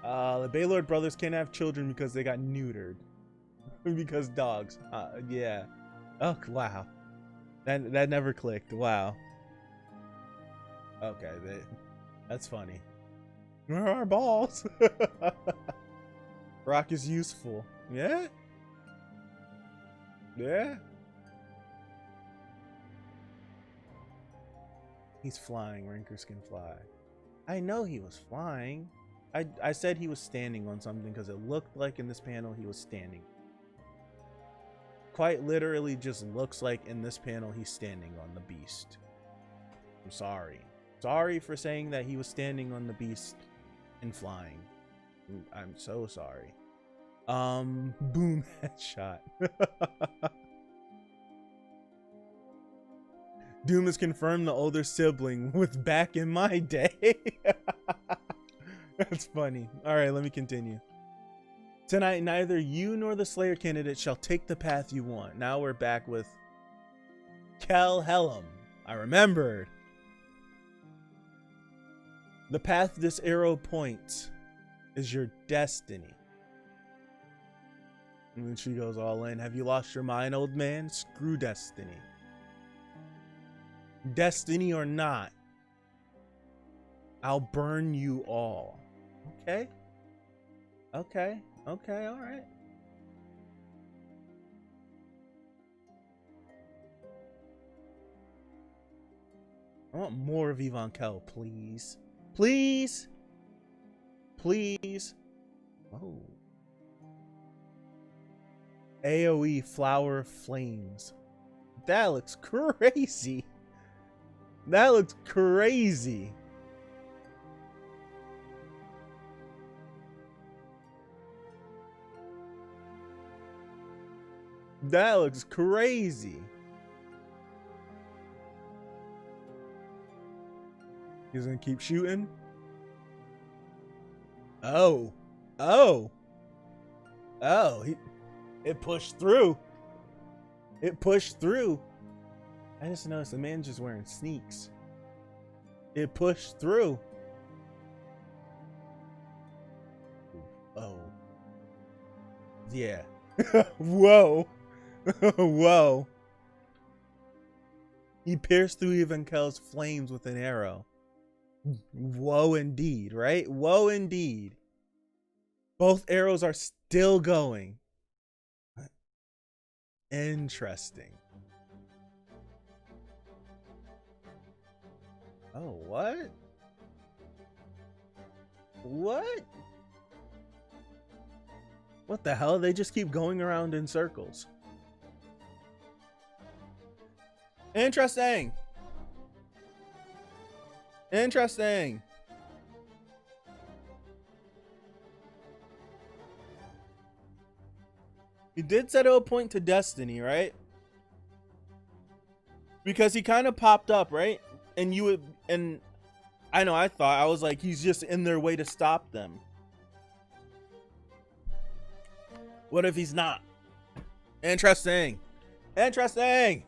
The Baylord brothers can't have children because they got neutered. Because dogs. Yeah. Oh, wow. That never clicked. Wow. Okay, that's funny. Where are our balls? Rock is useful. Yeah? Yeah? He's flying. Rankers can fly. I know he was flying. I said he was standing on something because it looked like in this panel he was standing. Quite literally just looks like in this panel he's standing on the beast. I'm sorry. Sorry for saying that he was standing on the beast and flying. I'm so sorry. Boom, headshot. Doom has confirmed the older sibling with back in my day. That's funny. All right, let me continue. Tonight, neither you nor the Slayer candidate shall take the path you want. Now we're back with Kel Helm. I remembered. The path this arrow points is your destiny. And then she goes all in. Have you lost your mind, old man? Screw destiny. Destiny or not, I'll burn you all. Okay? Okay. Okay, all right. I want more of Yvonne Kell, please. Please. Please. Oh. AoE Flower of Flames. That looks crazy. That looks crazy. That looks crazy. He's gonna keep shooting. Oh. Oh. Oh. It pushed through. It pushed through. I just noticed the man's just wearing sneaks. It pushed through. Oh. Yeah. Whoa. Whoa. He pierced through Yvonne Kell's flames with an arrow. Whoa indeed, right? Whoa indeed. Both arrows are still going. Interesting. Oh, what? What? What the hell? They just keep going around in circles. Interesting. Interesting. He did set a point to destiny, right? Because he kind of popped up, right? And you would, and I know I was like, he's just in their way to stop them. What if he's not? Interesting. Interesting.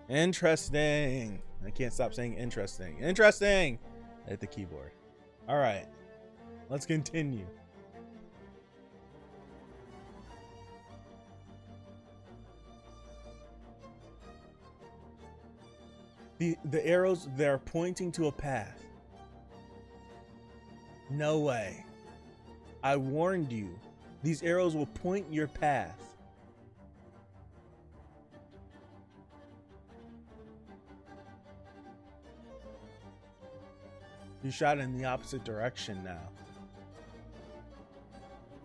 Interesting. I can't stop saying interesting. Interesting. At the keyboard. All right. Let's continue. The arrows, they're pointing to a path. No way. I warned you. These arrows will point your path. You shot in the opposite direction now.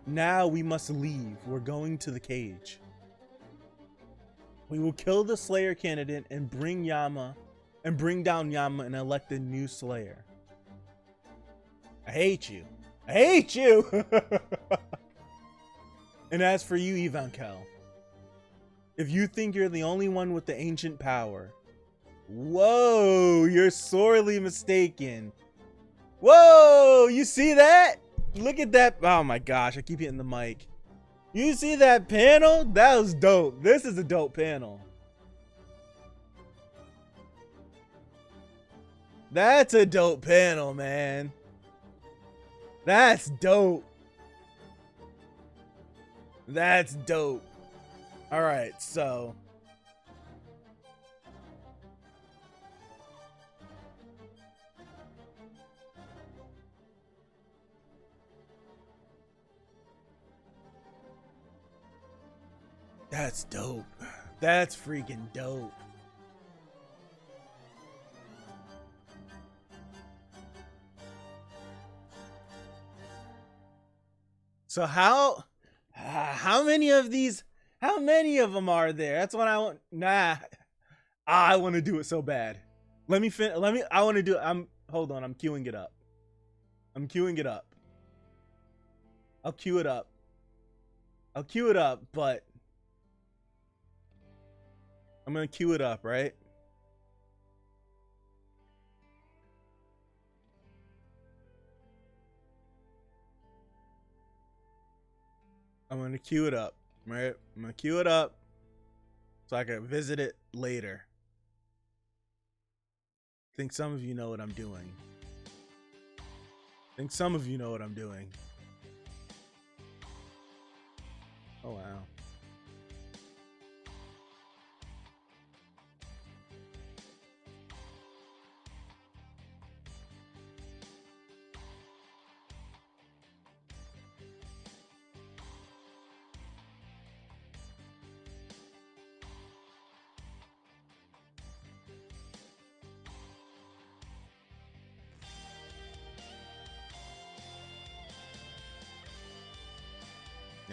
Now we must leave. We're going to the cage. We will kill the Slayer candidate and bring down Yama and elect a new Slayer. I hate you. I hate you! And as for you, Evankel, if you think you're the only one with the ancient power, whoa, you're sorely mistaken. Whoa, you see that? Look at that. Oh my gosh, I keep hitting the mic. You see that panel? That was dope. This is a dope panel. That's a dope panel, man. That's dope. That's dope. All right, so that's dope. That's freaking dope. So how many of them are there? That's what I want. Nah, I want to do it so bad. I want to do it. Hold on. I'm queuing it up. I'll queue it up, but I'm going to queue it up, right? I'm going to queue it up, right? I'm going to queue it up so I can visit it later. I think some of you know what I'm doing. Oh, wow.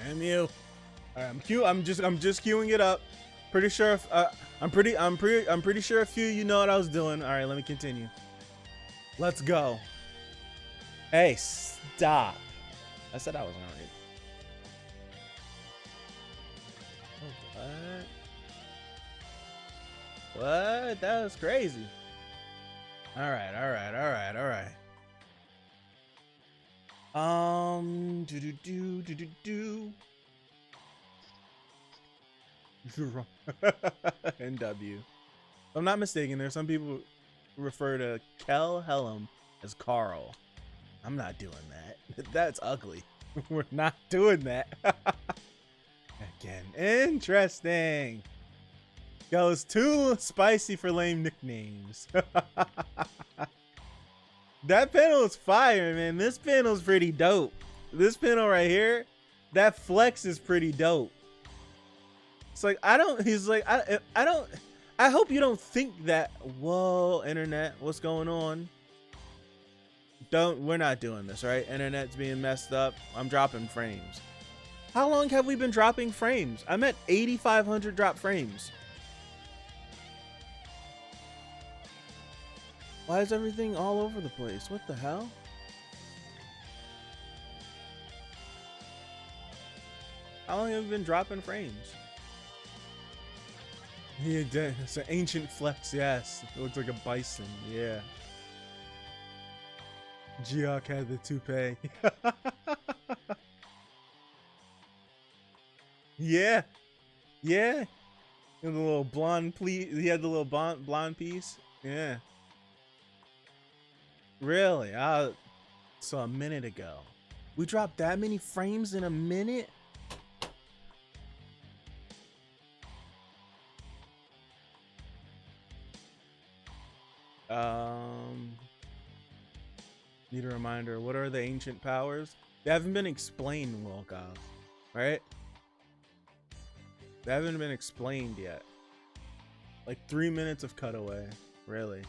Damn you! All right, I'm just queuing it up. Pretty sure if, I'm pretty sure a few of you know what I was doing. All right, let me continue. Let's go. Hey, stop! I said I was gonna read. Oh, what? That was crazy. All right. NW. If I'm not mistaken, there's some people who refer to Kel Helm as Carl. I'm not doing that. That's ugly. We're not doing that. Again, interesting. Goes too spicy for lame nicknames. That panel is fire, man. This panel is pretty dope. This panel right here, that flex is pretty dope. It's like, I hope you don't think that, whoa, internet, what's going on? We're not doing this, right? Internet's being messed up. I'm dropping frames. How long have we been dropping frames? I'm at 8,500 drop frames. Why is everything all over the place? What the hell? How long have we been dropping frames? Yeah, it's an ancient flex, yes. It looks like a bison, yeah. Geok had the toupee. Yeah. Yeah. And the little blonde he had the little blonde piece. Yeah. Really? So a minute ago. We dropped that many frames in a minute? Need a reminder. What are the ancient powers? They haven't been explained, Wilkoff. Right? They haven't been explained yet. Like 3 minutes of cutaway. Really.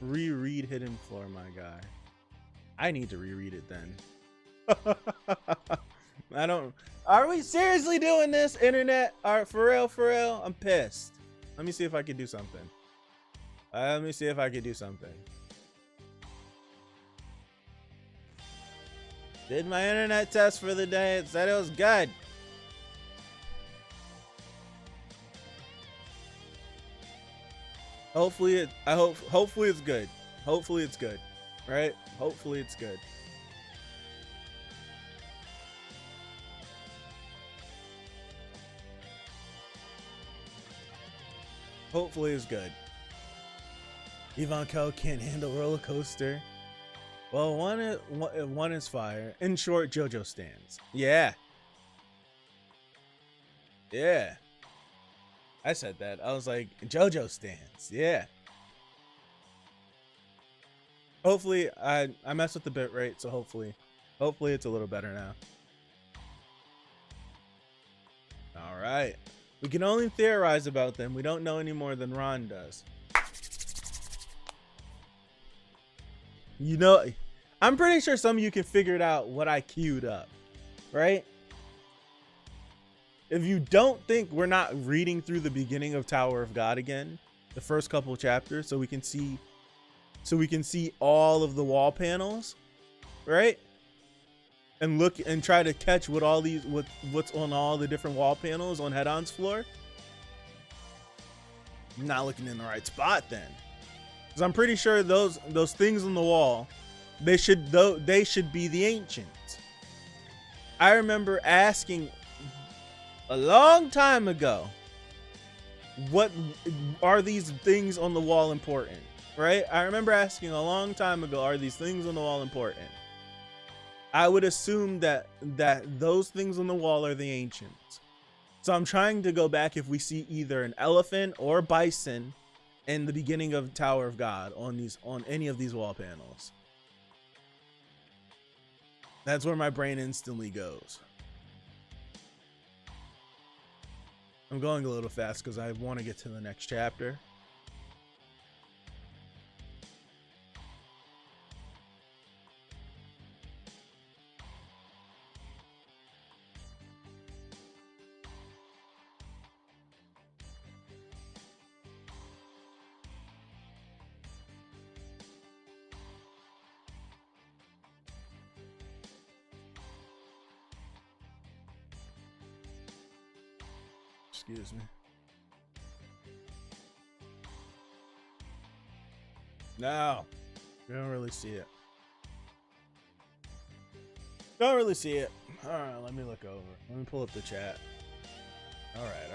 Reread Hidden Floor, my guy. I need to reread it then. I don't. Are we seriously doing this, internet? All right, for real, for real. I'm pissed. Let me see if I can do something. Let me see if I can do something. Did my internet test for the day. It said it was good. Hopefully it's good. Hopefully it's good. Right? Hopefully it's good. Hopefully it's good. Ivanko can't handle roller coaster. Well, one is fire. In short, JoJo stands. Yeah. Yeah. I said that. I was like, JoJo stands. Yeah. Hopefully, I messed with the bit rate, so hopefully it's a little better now. All right. We can only theorize about them. We don't know any more than Ron does. You know, I'm pretty sure some of you can figure it out what I queued up, right? If you don't think we're not reading through the beginning of Tower of God again, the first couple chapters, so we can see all of the wall panels, right? And look and try to catch what all these what's on all the different wall panels on Head-On's floor. I'm not looking in the right spot then. Because I'm pretty sure those things on the wall, they should be the ancients. I remember asking a long time ago, what are these things on the wall important? Right? I remember asking a long time ago, are these things on the wall important? I would assume that those things on the wall are the ancients. So I'm trying to go back if we see either an elephant or bison in the beginning of Tower of God on any of these wall panels. That's where my brain instantly goes. I'm going a little fast because I want to get to the next chapter. Excuse me. No, you don't really see it. Don't really see it. All right, let me look over. Let me pull up the chat. All right.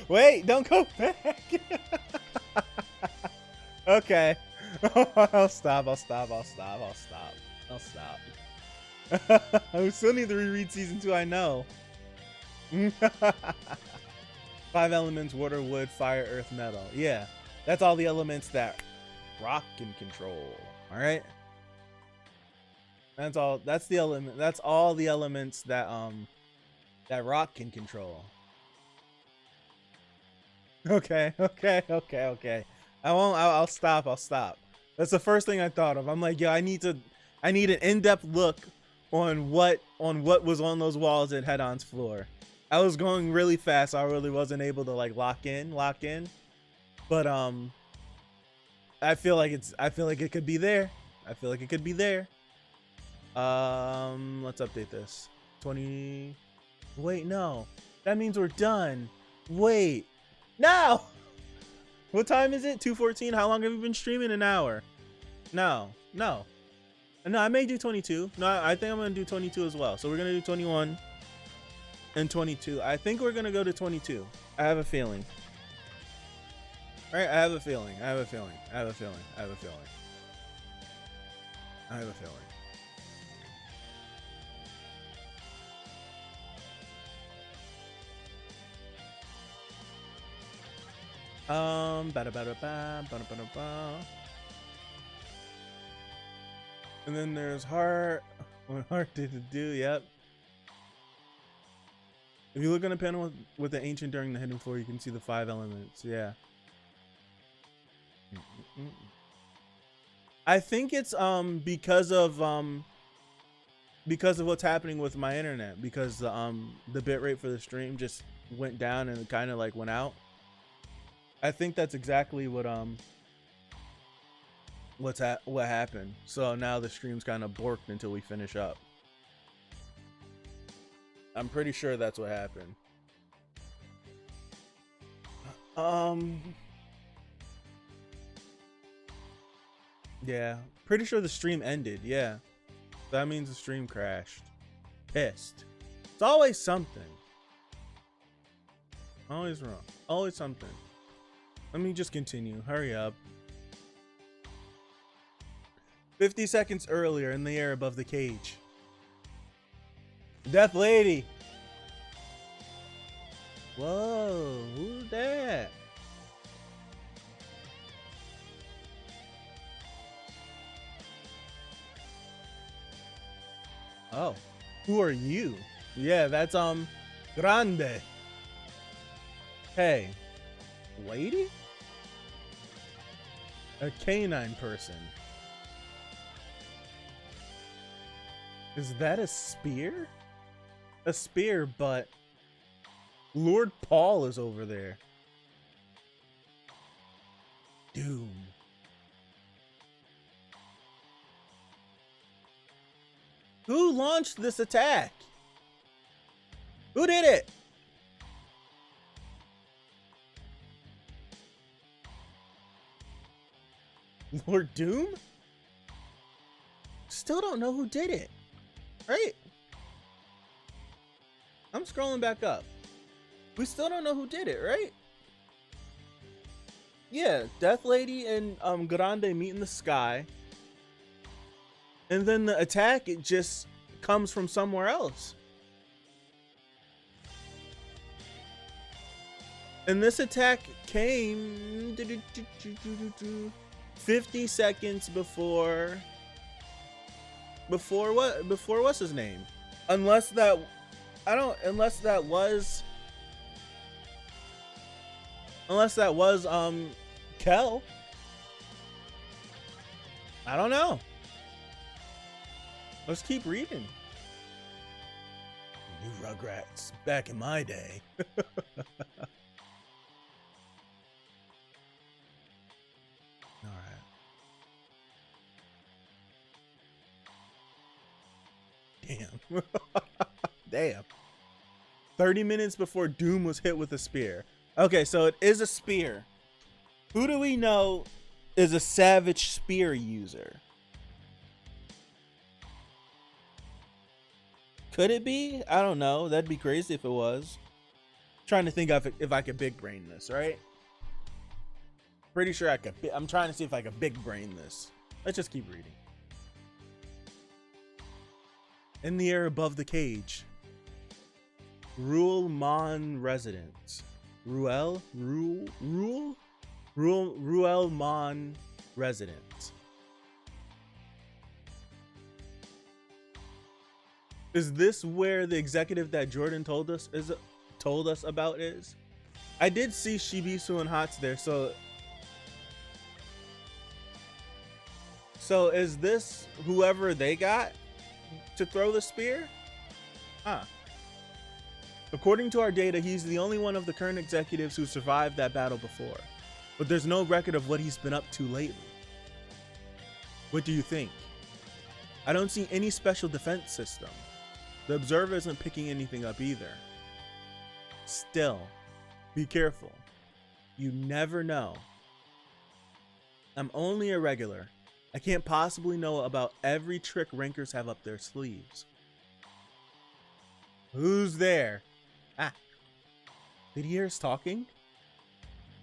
Wait, don't go back. Okay. I'll stop. I still need to reread season 2. I know. 5 elements: water, wood, fire, earth, metal. Yeah, that's all the elements that rock can control. All right. That's all. That's the element. That's all the elements that that rock can control. Okay. I won't. I'll stop. That's the first thing I thought of. I'm like, yeah, I need an in-depth look on what was on those walls at Head-On's floor. I was going really fast, so I really wasn't able to like lock in. But I feel like it could be there. Let's update this. 20. Wait, no. That means we're done. Wait. No. What time is it? 2:14. How long have we been streaming? An hour. No, I may do 22. No, I think I'm gonna do 22 as well. So we're gonna do 21 and 22. I think we're gonna go to 22. I have a feeling. All right, I have a feeling. And then there's heart. What heart did it do? Yep. If you look on the panel with the ancient during the hidden floor, you can see the 5 elements. Yeah. I think it's because of what's happening with my internet, because the bit rate for the stream just went down and it kind of like went out. I think that's exactly what what happened. So now the stream's kind of borked until we finish up. I'm pretty sure that's what happened. Yeah, pretty sure the stream ended. Yeah, that means the stream crashed. Pissed. It's always something. Always wrong. Always something. Let me just continue. Hurry up. 50 seconds earlier, in the air above the cage. Death Lady. Whoa, who's that? Oh, who are you? Yeah, that's Grande. Hey, lady? A canine person. Is that a spear? A spear, but Lord Paul is over there. Doom. Who launched this attack? Who did it? Lord Doom? Still don't know who did it. Right? I'm scrolling back up. We still don't know who did it, right? Yeah, Death Lady and Grande meet in the sky. And then the attack, it just comes from somewhere else. And this attack came 50 seconds before what? Before what's his name? Unless that was Kel. I don't know. Let's keep reading. New Rugrats back in my day. All right. Damn. Damn. 30 minutes before Doom was hit with a spear. Okay, so it is a spear. Who do we know is a savage spear user? Could it be? I don't know. That'd be crazy if it was. Trying to think of if I could big brain this, right? Pretty sure I could. I'm trying to see if I could big brain this. Let's just keep reading. In the air above the cage. Ruel Mon residence. Ruel Mon residence. Is this where the executive that Jordan told us about is? I did see Shibisu and Hots there, so is this whoever they got to throw the spear? Huh. According to our data, he's the only one of the current executives who survived that battle before, but there's no record of what he's been up to lately. What do you think? I don't see any special defense system. The observer isn't picking anything up either. Still, be careful. You never know. I'm only a regular. I can't possibly know about every trick rankers have up their sleeves. Who's there? Ah. Did he hear us talking?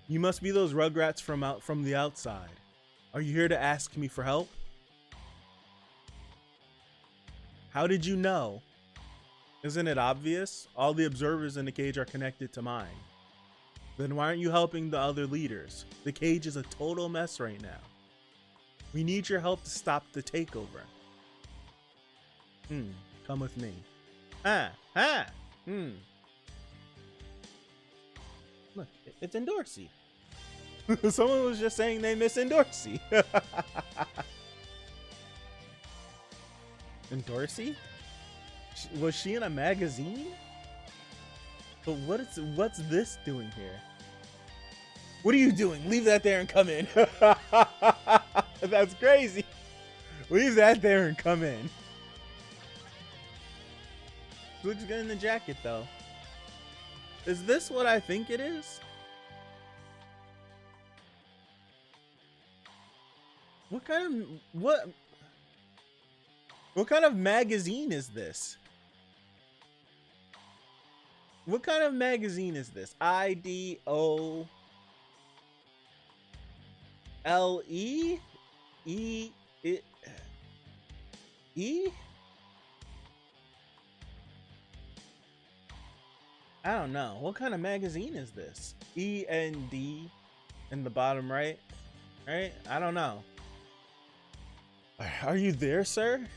You must be those Rugrats from the outside. Are you here to ask me for help? How did you know? Isn't it obvious? All the observers in the cage are connected to mine. Then why aren't you helping the other leaders? The cage is a total mess right now. We need your help to stop the takeover. Come with me. Look, it's in Dorsey. Someone was just saying they miss Dorsey. In Dorsey? Was she in a magazine? But what's this doing here? What are you doing? Leave that there and come in. That's crazy. Leave that there and come in. Looks good in the jacket though. Is this what I think it is? What kind of magazine is this? What kind of magazine is this? IDOLE? E? I don't know. What kind of magazine is this? END in the bottom right? Right? I don't know. Are you there, sir?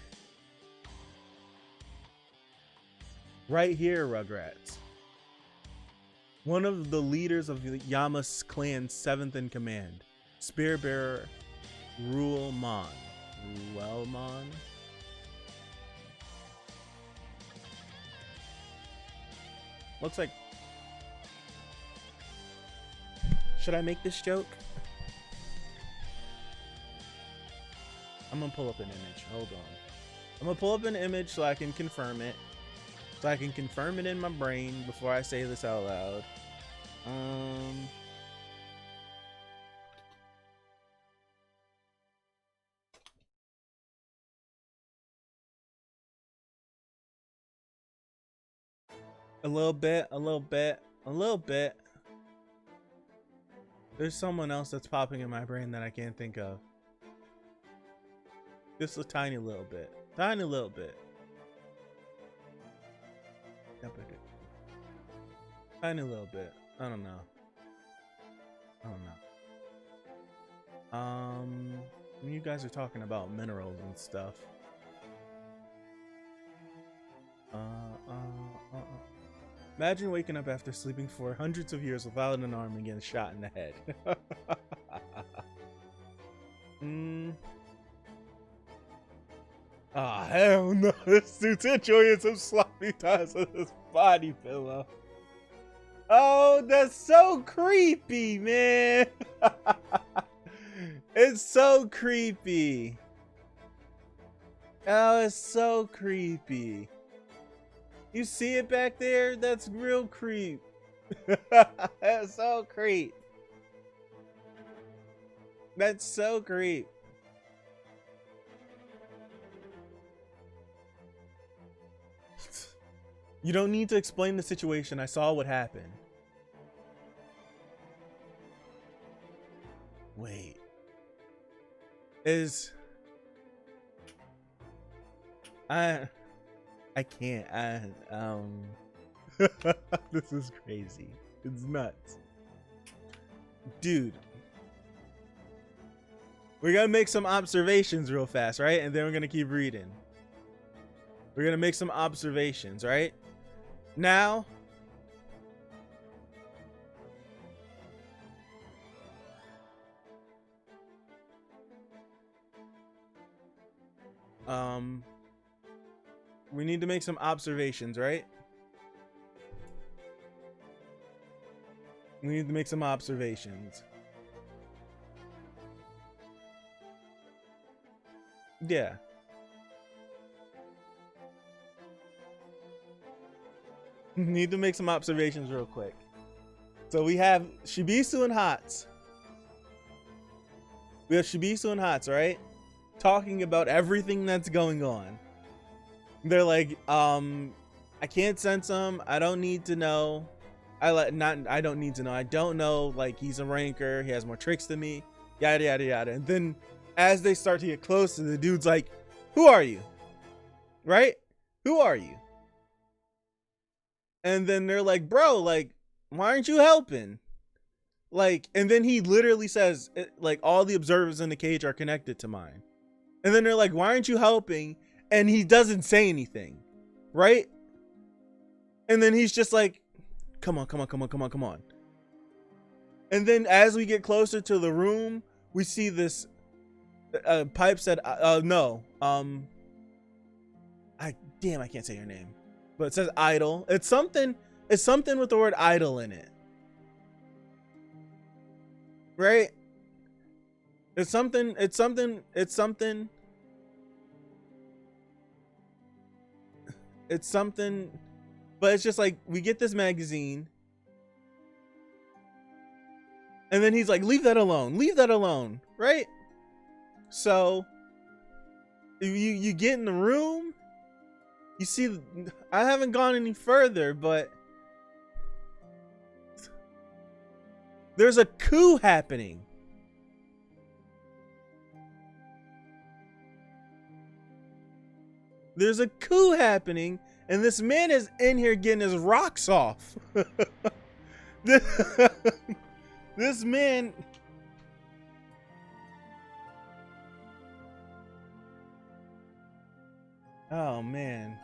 Right here, Rugrats. One of the leaders of Yama's clan's 7th in command. Spear bearer Ruelmon. Looks like... Should I make this joke? I'm gonna pull up an image. Hold on. I'm gonna pull up an image so I can confirm it. So I can confirm it in my brain before I say this out loud. A little bit. There's someone else that's popping in my brain that I can't think of. Just a tiny little bit. Tiny little bit. Tiny little bit. I don't know. When you guys are talking about minerals and stuff. Imagine waking up after sleeping for hundreds of years without an arm and getting shot in the head. Ah, hell no. This dude's enjoying some sloppy toss with his body pillow. Oh, that's so creepy, man. It's so creepy. Oh, it's so creepy. You see it back there? That's real creep. That's so creep. That's so creep. You don't need to explain the situation. I saw what happened. Wait. I can't. This is crazy. It's nuts. Dude. We're gonna make some observations real fast, right? And then we're gonna keep reading. We're gonna make some observations, right? Now, we need to make some observations, right? We need to make some observations. Yeah. Need to make some observations real quick. So we have Shibisu and Hats. We have Shibisu and Hats, right? Talking about everything that's going on. They're like, I can't sense him. I don't need to know. I don't need to know. I don't know. Like, he's a ranker. He has more tricks than me. Yada, yada, yada. And then as they start to get closer, the dude's like, who are you? Right? Who are you? And then they're like, bro, like, why aren't you helping? Like, and then he literally says, like, all the observers in the cage are connected to mine. And then they're like, why aren't you helping? And he doesn't say anything, right? And then he's just like, come on. And then as we get closer to the room, we see this Pipe said, no. I can't say your name. But it says idol. It's something with the word idol in it. Right? It's something. But it's just like, we get this magazine. And then he's like, leave that alone. Right? So you get in the room. You see, I haven't gone any further, but there's a coup happening. There's a coup happening, and this man is in here getting his rocks off. This man. Oh, man.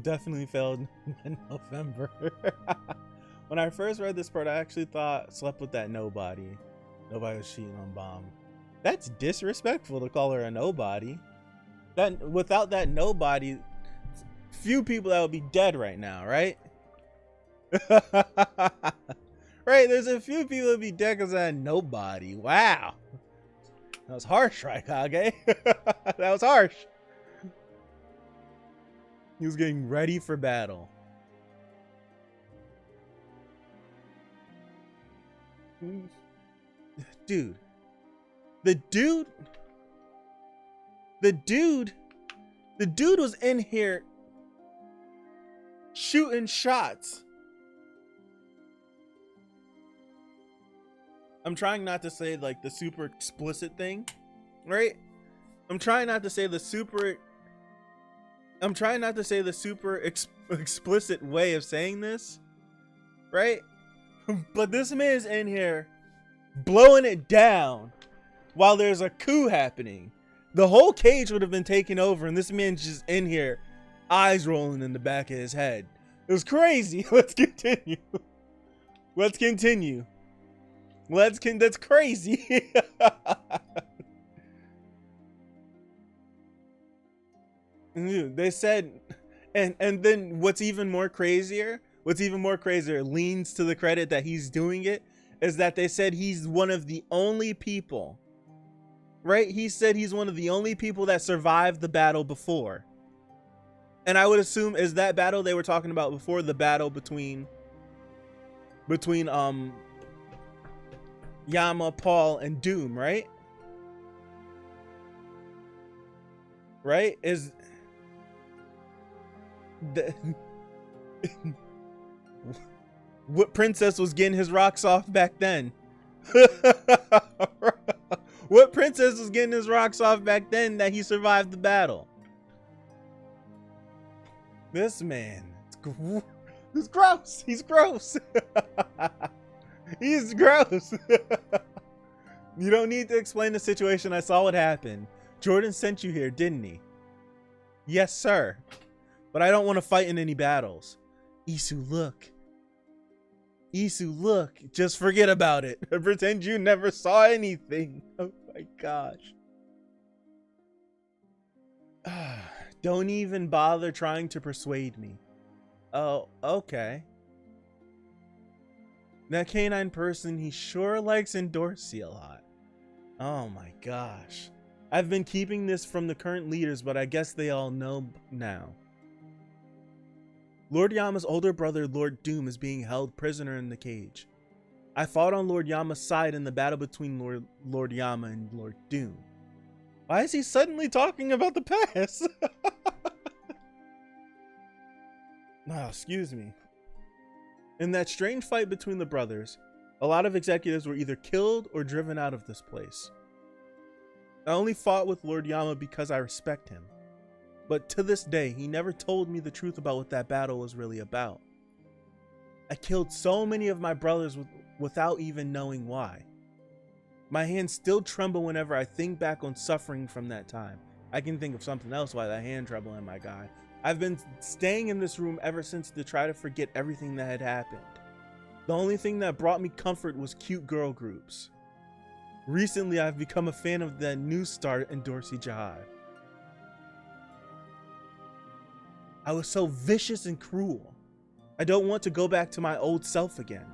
Definitely failed in November. When I first read this part, I actually thought slept with that nobody. Nobody was cheating on Bomb. That's disrespectful to call her a nobody. That without that nobody, few people that would be dead right now, right? Right, there's a few people that would be dead because of that nobody. Wow. That was harsh, right, Kage? That was harsh. He was getting ready for battle. Dude. The dude was in here shooting shots. I'm trying not to say like the super explicit thing, right? I'm trying not to say the super explicit way of saying this, right? But this man is in here blowing it down while there's a coup happening. The whole cage would have been taken over, and this man's just in here, eyes rolling in the back of his head. It was crazy. Let's continue. That's crazy. They said, and then what's even more crazier leans to the credit that he's doing it, is that they said he's one of the only people, right? He said he's one of the only people that survived the battle before. And I would assume is that battle they were talking about before, the battle between Yama, Paul, and Doom, right? Right? Is the what princess was getting his rocks off back then? What princess was getting his rocks off back then that he survived the battle? This man, it's gross. He's gross. He's gross. You don't need to explain the situation. I saw what happened. Jordan sent you here, didn't he? Yes, sir. But I don't want to fight in any battles. Isu, look. Isu, look. Just forget about it. Pretend you never saw anything. Oh my gosh. Don't even bother trying to persuade me. Oh, okay. That canine person, he sure likes Endorsi a lot. Oh my gosh. I've been keeping this from the current leaders, but I guess they all know now. Lord Yama's older brother, Lord Doom, is being held prisoner in the cage. I fought on Lord Yama's side in the battle between Lord Yama and Lord Doom. Why is he suddenly talking about the past? Oh, excuse me. In that strange fight between the brothers, a lot of executives were either killed or driven out of this place. I only fought with Lord Yama because I respect him. But to this day, he never told me the truth about what that battle was really about. I killed so many of my brothers without even knowing why. My hands still tremble whenever I think back on suffering from that time. I can think of something else why that hand trembling, my guy. I've been staying in this room ever since to try to forget everything that had happened. The only thing that brought me comfort was cute girl groups. Recently, I've become a fan of the new star in Dorsey Jihad. I was so vicious and cruel. I don't want to go back to my old self again.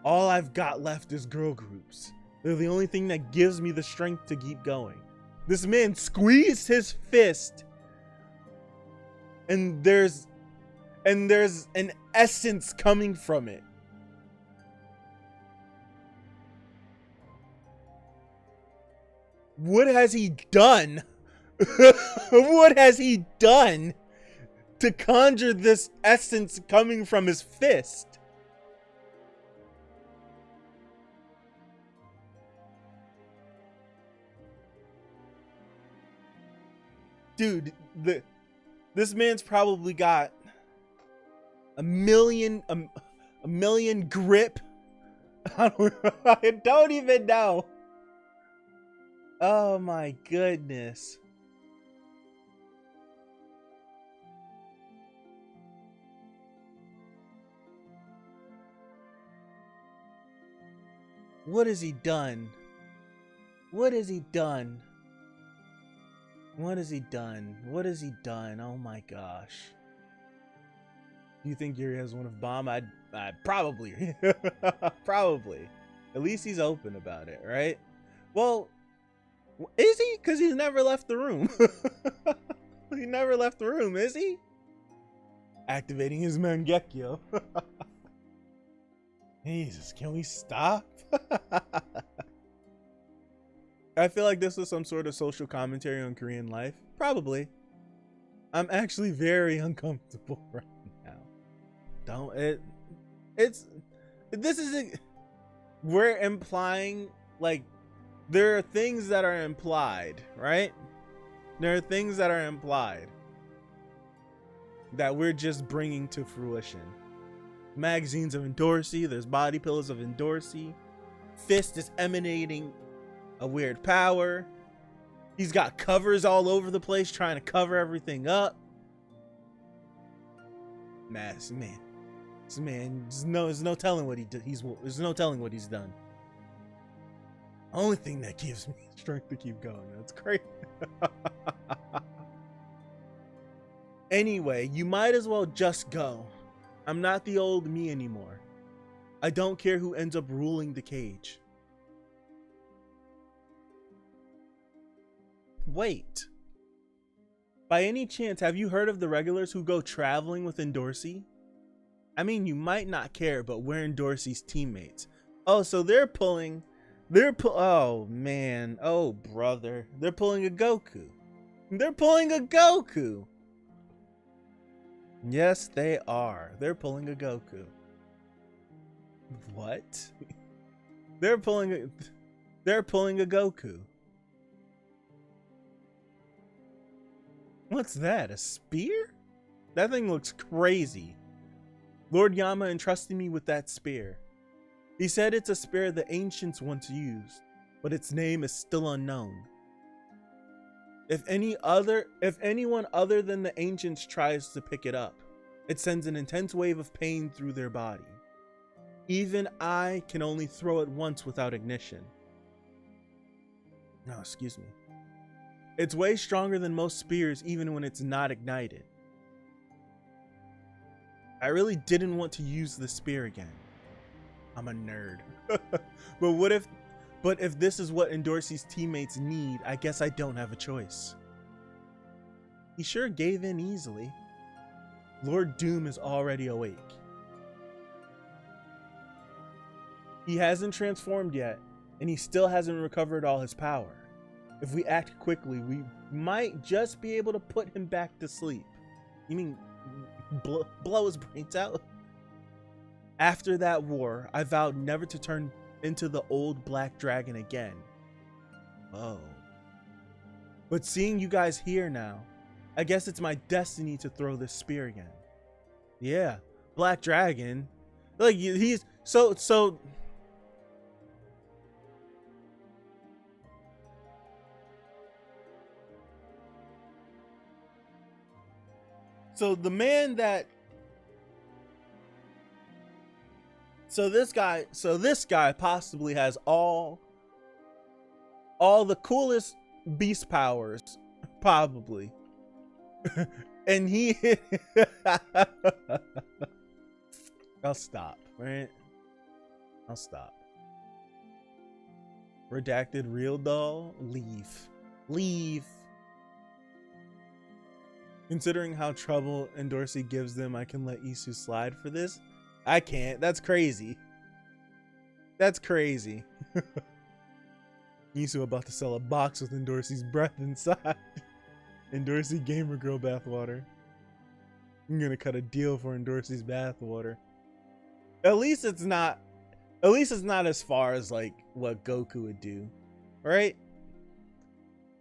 All I've got left is girl groups. They're the only thing that gives me the strength to keep going. This man squeezed his fist, and there's an essence coming from it. What has he done? What has he done to conjure this essence coming from his fist? Dude, this man's probably got a million grip. I don't even know. Oh my goodness. What has he done? What has he done? What has he done? What has he done? Oh my gosh. You think Yuri has one of bomb? I'd probably. Probably. At least he's open about it, right? Well, is he? Because he's never left the room. He never left the room, is he? Activating his Mangekyo. Jesus, can we stop? I feel like this was some sort of social commentary on Korean life. Probably. I'm actually very uncomfortable right now. We're implying, like, there are things that are implied, right? There are things that are implied that we're just bringing to fruition. Magazines of Endorsey, there's body pillows of Endorsey. Fist is emanating a weird power. He's got covers all over the place trying to cover everything up. This man, there's no telling what he did. There's no telling what he's done. Only thing that gives me strength to keep going. That's great. Anyway, you might as well just go. I'm not the old me anymore. I don't care who ends up ruling the cage. Wait. By any chance, have you heard of the regulars who go traveling with Endorsey? I mean, you might not care, but we're Endorsey's teammates. Oh, so oh man, oh brother, they're pulling a Goku. They're pulling a Goku. Yes, they are. They're pulling a Goku. What? They're pulling a Goku. What's that? A spear? That thing looks crazy. Lord Yama entrusted me with that spear. He said it's a spear the ancients once used, but its name is still unknown. If anyone other than the ancients tries to pick it up, it sends an intense wave of pain through their body. Even I can only throw it once without ignition. No, excuse me. It's way stronger than most spears even when it's not ignited. I really didn't want to use the spear again. I'm a nerd. But if this is what Endorsey's teammates need, I guess I don't have a choice. He sure gave in easily. Lord Doom is already awake. He hasn't transformed yet, and he still hasn't recovered all his power. If we act quickly, we might just be able to put him back to sleep. You mean blow his brains out? After that war, I vowed never to turn into the old black dragon again. Oh. But seeing you guys here now, I guess it's my destiny to throw this spear again. Yeah, black dragon. Like, he's so So the man that so this guy possibly has all the coolest beast powers, probably. And he I'll stop, right? I'll stop. Redacted real doll, leave. Considering how trouble Dorsey gives them, I can let Isu slide for this. I can't. That's crazy. That's crazy. Isu about to sell a box with Dorsey's breath inside. Dorsey gamer girl bathwater. I'm gonna cut a deal for Dorsey's bathwater. At least it's not as far as like what Goku would do, right?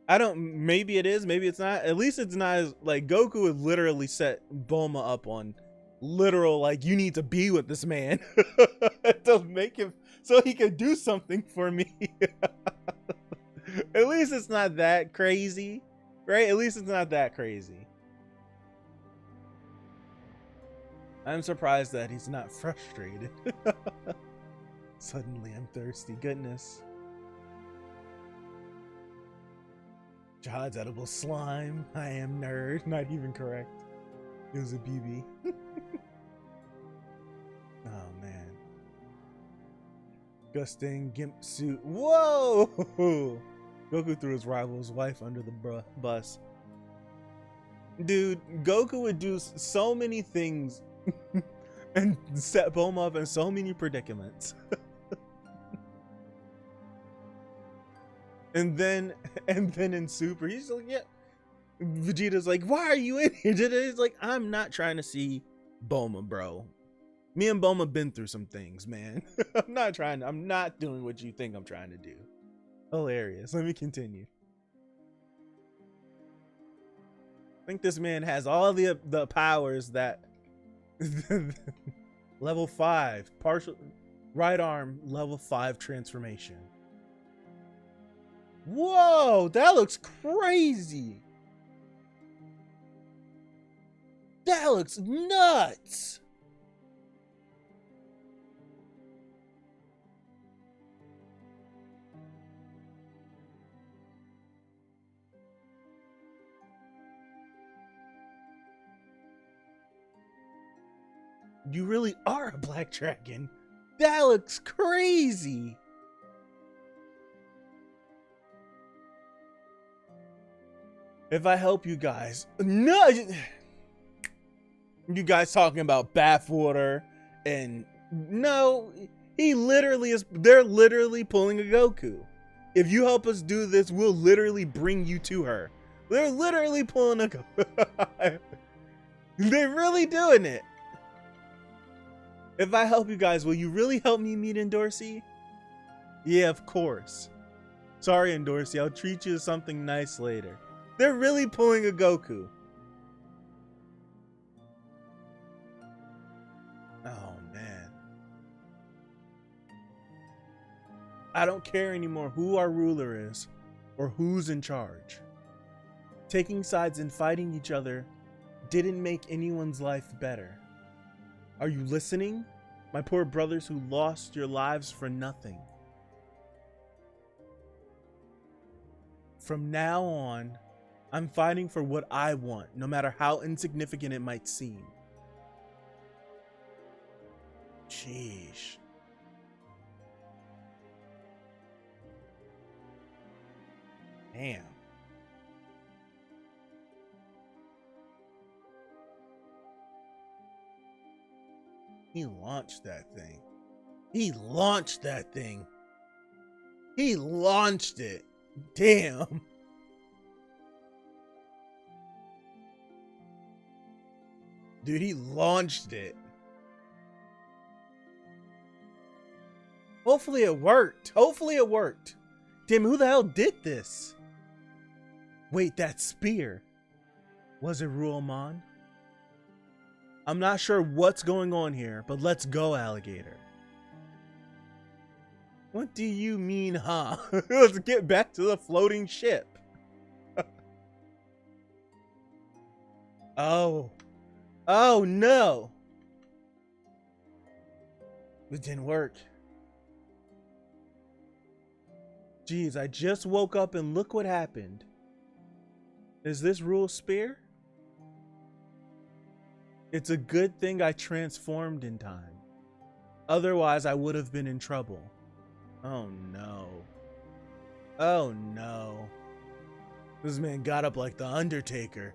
Maybe it is, maybe it's not. At least it's not as like Goku would literally set Bulma up on literal, like, you need to be with this man to make him so he can do something for me. At least it's not that crazy, right? At least it's not that crazy. I'm surprised that he's not frustrated. Suddenly I'm thirsty. Goodness. Jihad's edible slime. I am nerd. Not even correct. It was a BB. Oh man. Gusting gimp suit. Whoa! Goku threw his rival's wife under the bus. Dude, Goku would do so many things and set Bulma up in so many predicaments. and then in Super, he's like, yeah. Vegeta's like, why are you in here? He's like, I'm not trying to see Bulma, bro. Me and Bulma been through some things, man. I'm not doing what you think I'm trying to do. Hilarious. Let me continue. I think this man has all the powers that level 5 partial right arm level 5 transformation. Whoa, that looks crazy. That looks nuts. You really are a black dragon. That looks crazy. If I help you guys, no, you guys talking about bathwater and no, he literally is. They're literally pulling a Goku. If you help us do this, we'll literally bring you to her. They're literally pulling a Goku. They're really doing it. If I help you guys, will you really help me meet Dorsey? Yeah, of course. Sorry, Dorsey. I'll treat you to something nice later. They're really pulling a Goku. Oh, man. I don't care anymore who our ruler is or who's in charge. Taking sides and fighting each other didn't make anyone's life better. Are you listening? My poor brothers who lost your lives for nothing. From now on, I'm fighting for what I want, no matter how insignificant it might seem. Sheesh. Damn. He launched that thing. He launched that thing. He launched it. Damn. Dude, he launched it. Hopefully it worked. Hopefully it worked. Damn, who the hell did this? Wait, that spear. Was it Ruomon? I'm not sure what's going on here, but let's go, alligator. What do you mean, huh? Let's get back to the floating ship. Oh, Oh no! It didn't work. Jeez, I just woke up and look what happened. Is this rule spear? It's a good thing I transformed in time. Otherwise, I would have been in trouble. Oh no. Oh no. This man got up like the Undertaker.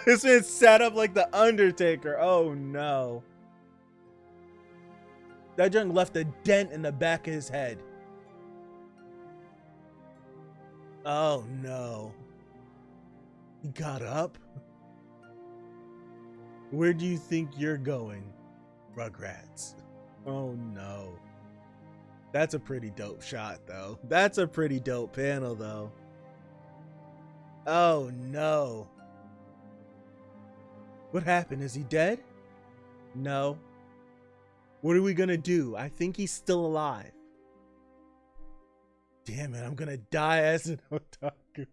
This man sat up like the Undertaker. Oh no. That junk left a dent in the back of his head. Oh no. He got up? Where do you think you're going, Rugrats? Oh no. That's a pretty dope shot though. That's a pretty dope panel though. Oh no. What happened? Is he dead? No. What are we gonna do? I think he's still alive. Damn it, I'm gonna die as an otaku.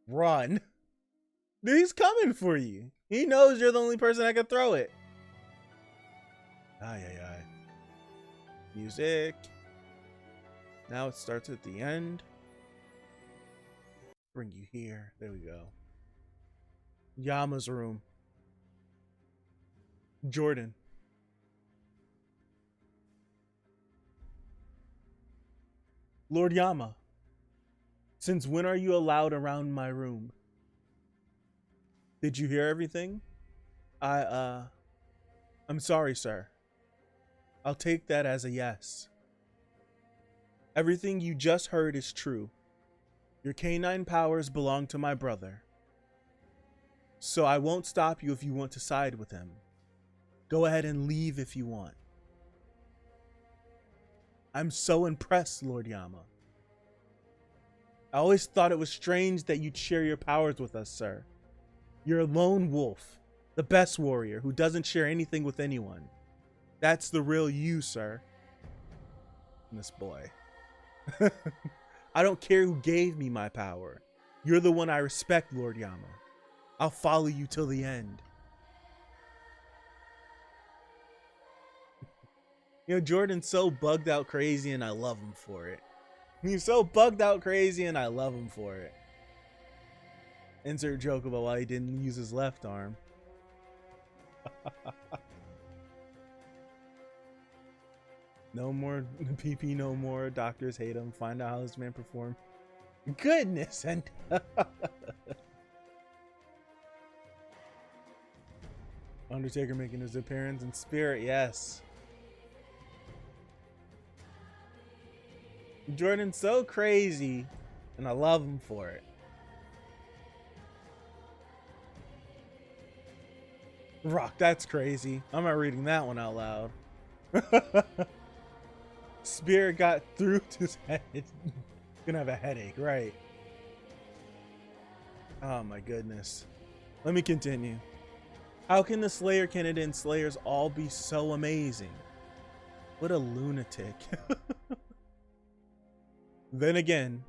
Run. Dude, he's coming for you. He knows you're the only person that can throw it. Ay, ay, ay. Music. Now it starts at the end. Bring you here. There we go. Yama's room. Jordan. Lord Yama, since when are you allowed around my room? Did you hear everything? I'm sorry, sir. I'll take that as a yes. Everything you just heard is true. Your canine powers belong to my brother. So I won't stop you if you want to side with him. Go ahead and leave if you want. I'm so impressed, Lord Yama. I always thought it was strange that you'd share your powers with us, sir. You're a lone wolf, the best warrior who doesn't share anything with anyone. That's the real you, sir. And this boy. I don't care who gave me my power. You're the one I respect, Lord Yama. I'll follow you till the end. You know, Jordan's so bugged out crazy and I love him for it. He's so bugged out crazy and I love him for it. Insert joke about why he didn't use his left arm. No more PP, no more. Doctors hate him. Find out how this man performed. Goodness and Undertaker making his appearance in spirit, yes. Jordan's so crazy, and I love him for it. Rock, that's crazy. I'm not reading that one out loud. Spirit got through to his head. Gonna have a headache, right? Oh my goodness. Let me continue. How can the Slayer candidate and Slayers all be so amazing? What a lunatic. Then again,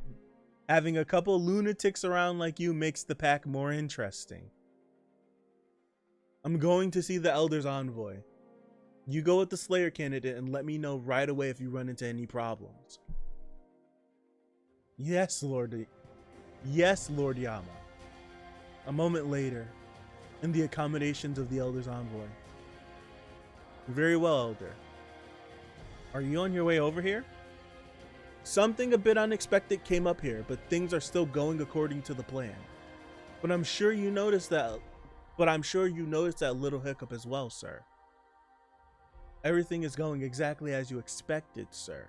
having a couple lunatics around like you makes the pack more interesting. I'm going to see the Elder's envoy. You go with the Slayer candidate and let me know right away if you run into any problems. Yes, Lord. Yes, Lord Yama. A moment later, in the accommodations of the Elder's envoy. Very well, Elder. Are you on your way over here? Something a bit unexpected came up here, but things are still going according to the plan. But I'm sure you noticed that little hiccup as well, sir. Everything is going exactly as you expected, sir.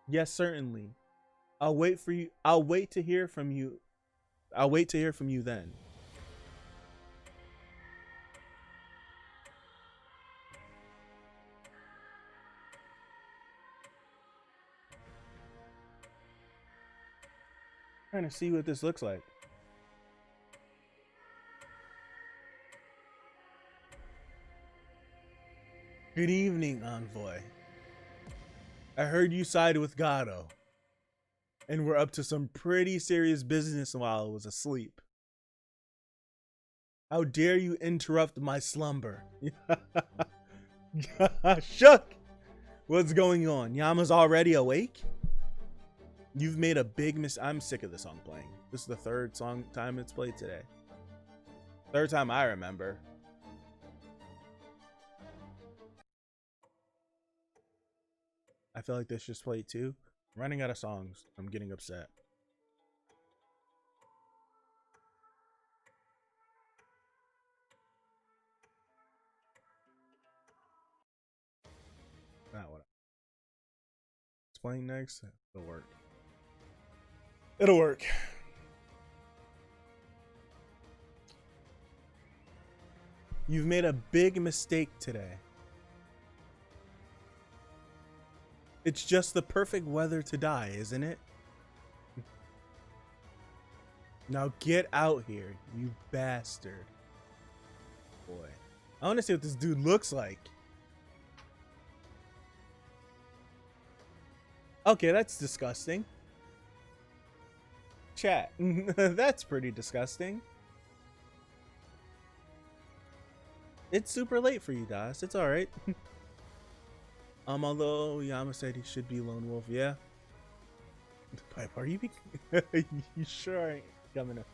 Yes, certainly. I'll wait to hear from you then. Trying to see what this looks like. Good evening, envoy. I heard you sided with Gato, and we're up to some pretty serious business while I was asleep. How dare you interrupt my slumber? Shook! What's going on? Yama's already awake? You've made a big I'm sick of this song playing. This is the third time it's played today. Third time I remember. I feel like this just played too. I'm running out of songs. I'm getting upset. Not what it's playing next. It'll work. It'll work. You've made a big mistake today. It's just the perfect weather to die, isn't it? Now get out here, you bastard. Boy. I want to see what this dude looks like. Okay, that's disgusting. Chat. That's pretty disgusting. It's super late for you guys. It's alright. Although Yama said he should be lone wolf, yeah. Pipe, are you you sure ain't coming up?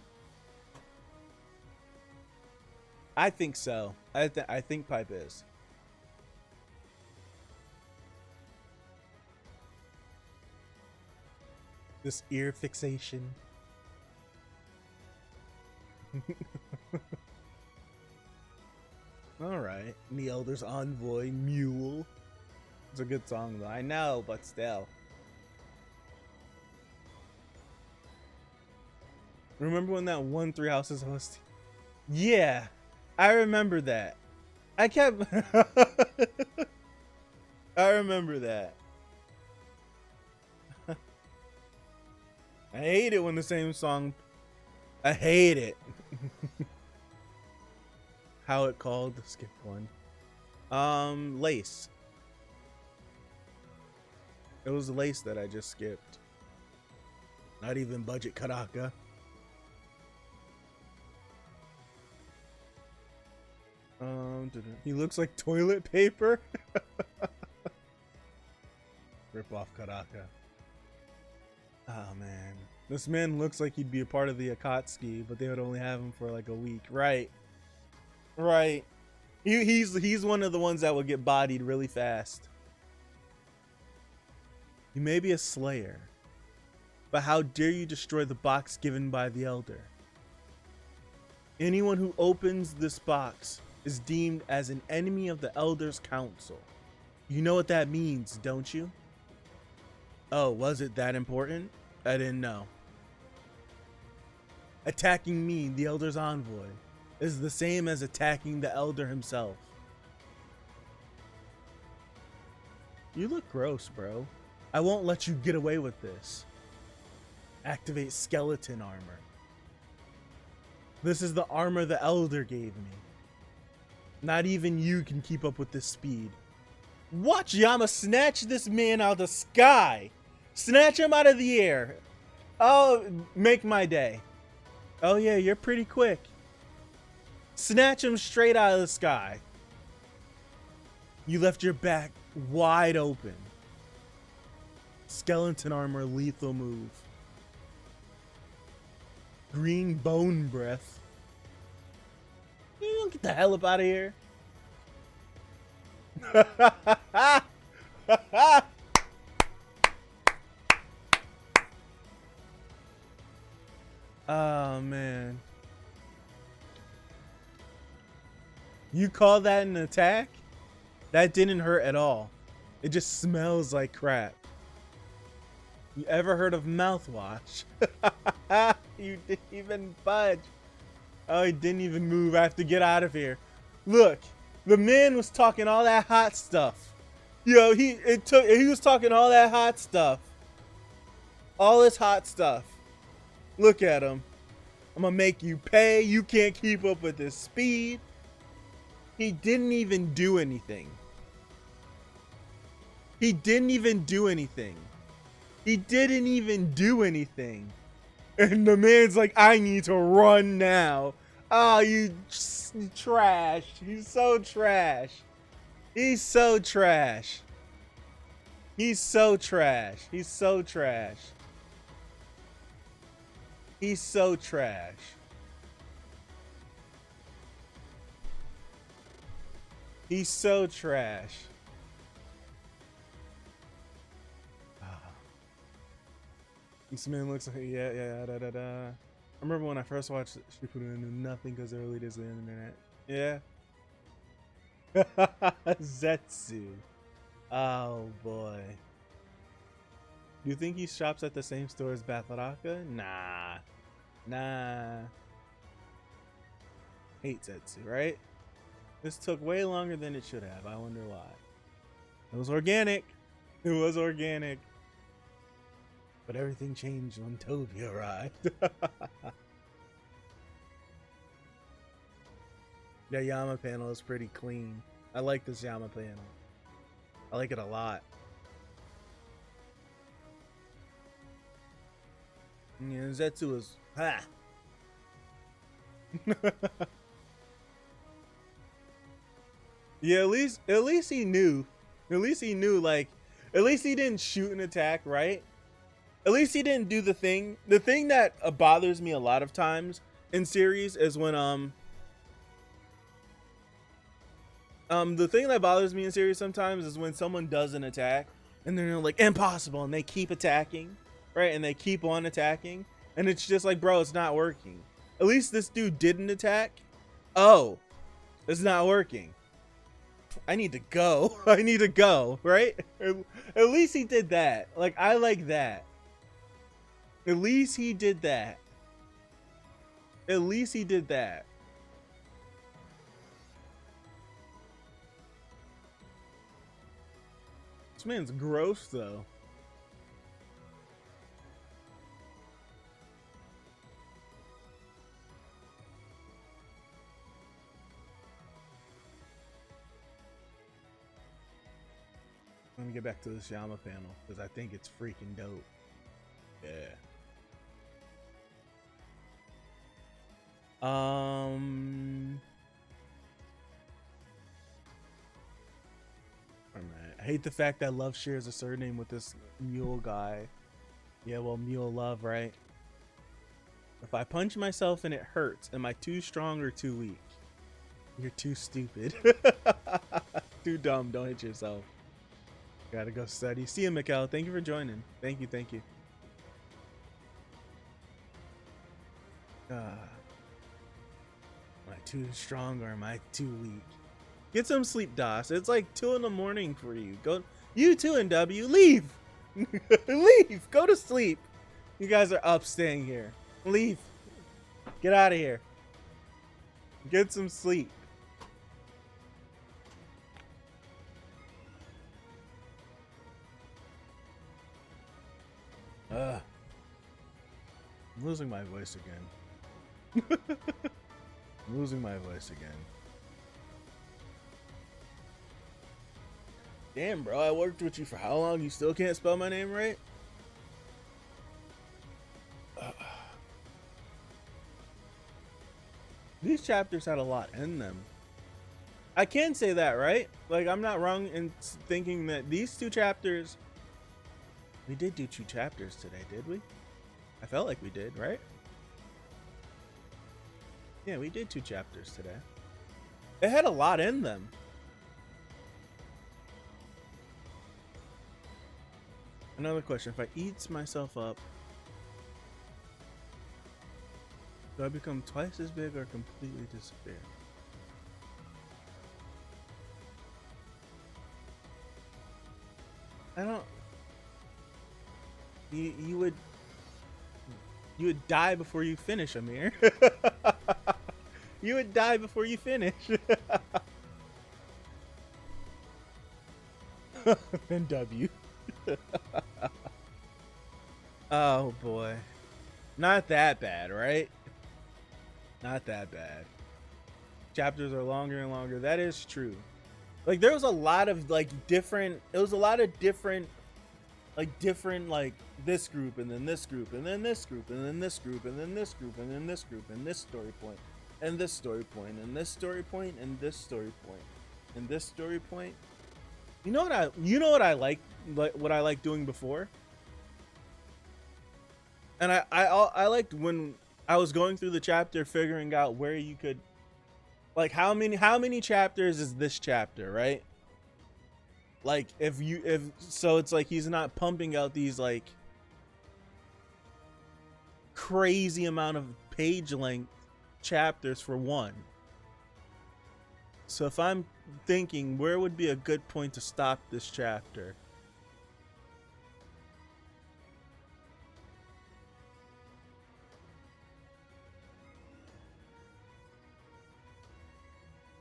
I think so. I think Pipe is. This ear fixation. All right, the Elder's Envoy, Mule. It's a good song though. I know, but still. Remember when that one Three Houses host? Yeah, I remember that. I kept. I remember that. I hate it when the same song. I hate it. How it called? Skip one. Lace. It was Lace that I just skipped. Not even budget karaka. He looks like toilet paper. Rip off karaka. Oh man, this man looks like he'd be a part of the Akatsuki, but they would only have him for like a week. Right. Right. He's one of the ones that will get bodied really fast. You may be a slayer, but how dare you destroy the box given by the Elder? Anyone who opens this box is deemed as an enemy of the Elder's Council. You know what that means, don't you? Oh, was it that important? I didn't know. Attacking me, the Elder's Envoy, is the same as attacking the Elder himself. You look gross, bro. I won't let you get away with this. Activate skeleton armor. This is the armor the Elder gave me. Not even you can keep up with this speed. Watch Yama snatch this man out of the sky. Snatch him out of the air. Oh, make my day. Oh yeah, you're pretty quick. Snatch him straight out of the sky. You left your back wide open. Skeleton armor, lethal move. Green bone breath. You don't get the hell up out of here. Oh man. You call that an attack? That didn't hurt at all. It just smells like crap. You ever heard of mouthwash? You didn't even budge. Oh, he didn't even move. I have to get out of here. Look, the man was talking all that hot stuff. Yo, he was talking all that hot stuff. All this hot stuff. Look at him. I'm gonna make you pay. You can't keep up with this speed. He didn't even do anything. He didn't even do anything. He didn't even do anything. And the man's like, I need to run now. Oh, trash. He's so trash. He's so trash. He's so trash. He's so trash. He's so trash. He's so trash. This man looks like yeah. I remember when I first watched Shippuden and knew nothing because early days of the internet. Yeah. Zetsu. Oh boy. You think he shops at the same store as Batharaka? Nah. Hate Zetsu, right? This took way longer than it should have. I wonder why. It was organic. It was organic. But everything changed when Toby arrived. The Yama panel is pretty clean. I like this Yama panel. I like it a lot. Yeah, Zetsu is Yeah, at least he knew. At least he knew, like, at least he didn't shoot an attack, right? At least he didn't do the thing. The thing that bothers me a lot of times in series is when the thing that bothers me in series sometimes is when someone does an attack and they're like impossible and they keep attacking, right? And they keep on attacking and it's just like, bro, it's not working. At least this dude didn't attack. Oh, it's not working. I need to go. I need to go, right? At least he did that. Like, I like that. At least he did that. At least he did that. This man's gross, though. Let me get back to this Yama panel because I think it's freaking dope. Yeah. I hate the fact that Love shares a surname with this mule guy. Yeah, well, mule love, right? If I punch myself and it hurts, am I too strong or too weak? You're too stupid. Too dumb. Don't hit yourself. Gotta go study. See you, Mikkel. Thank you for joining. Thank you. Am I too strong or am I too weak? Get some sleep, DOS. It's like 2 in the morning for you. Go, you too, NW. Leave. Leave. Go to sleep. You guys are up staying here. Leave. Get out of here. Get some sleep. I'm losing my voice again. I'm losing my voice again. Damn, bro, I worked with you for how long? You still can't spell my name right? These chapters had a lot in them. I can say that, right? Like, I'm not wrong in thinking that these 2 chapters... We did do 2 chapters today, did we? I felt like we did, right? Yeah, we did 2 chapters today. It had a lot in them. Another question. If I eat myself up, do I become twice as big or completely disappear? I don't... You would die before you finish, Amir. You would die before you finish. NW. Oh boy. Not that bad, right? Not that bad. Chapters are longer and longer. That is true. Like, there was a lot of like different, it was a lot of different like this group and then this group and then this group and then this group and then this group and then this group and this story point and this story point, and this story point, and this story point, and this story point. You know what I like what I like doing before? And I liked when I was going through the chapter, figuring out where you could, like, how many chapters is this chapter, right? Like, if so, it's like he's not pumping out these like crazy amount of page length chapters for one. So if I'm thinking where would be a good point to stop this chapter,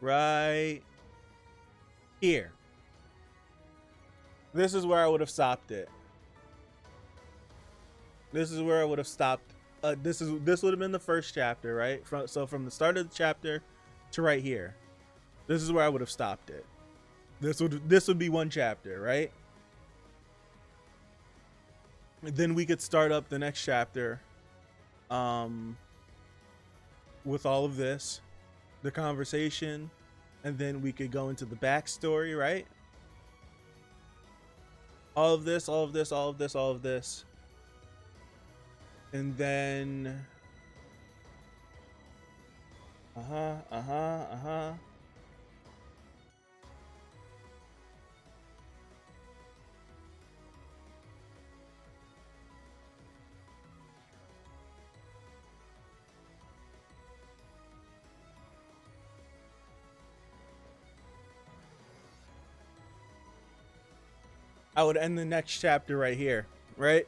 right here. This is where I would have stopped it. This is where I would have stopped. This would have been the first chapter, right? From the start of the chapter to right here. This is where I would have stopped it. This would be one chapter, right? Then we could start up the next chapter with all of this, the conversation, and then we could go into the backstory, right? All of this, all of this, all of this, all of this. And then I would end the next chapter right here, right?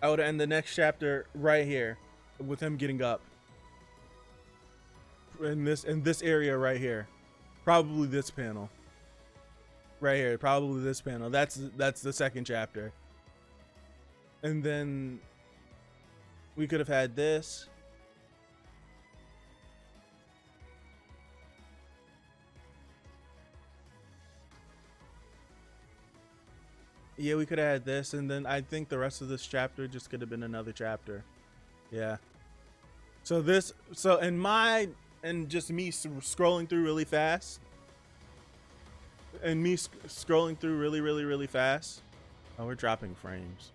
I would end the next chapter right here with him getting up. In this area right here. Probably this panel. Right here, probably this panel. That's the second chapter. And then we could have had this. Yeah, we could have had this, and then I think the rest of this chapter just could have been another chapter. Yeah. So just me scrolling through really fast, and me scrolling through really, really, really fast. Oh, we're dropping frames.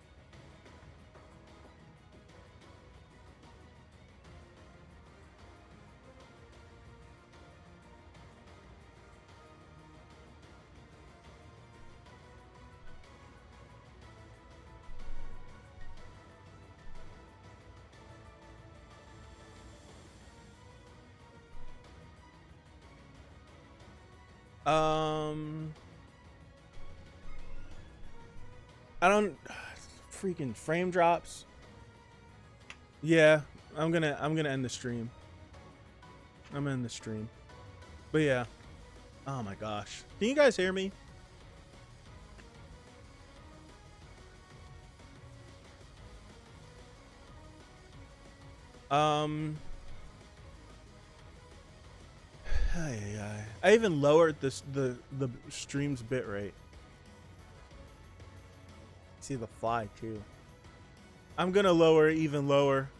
I don't freaking frame drops. Yeah, I'm gonna end the stream. I'm gonna end the stream. But yeah. Oh my gosh. Can you guys hear me? I even lowered the stream's bitrate. See the fly too. I'm gonna lower it even lower.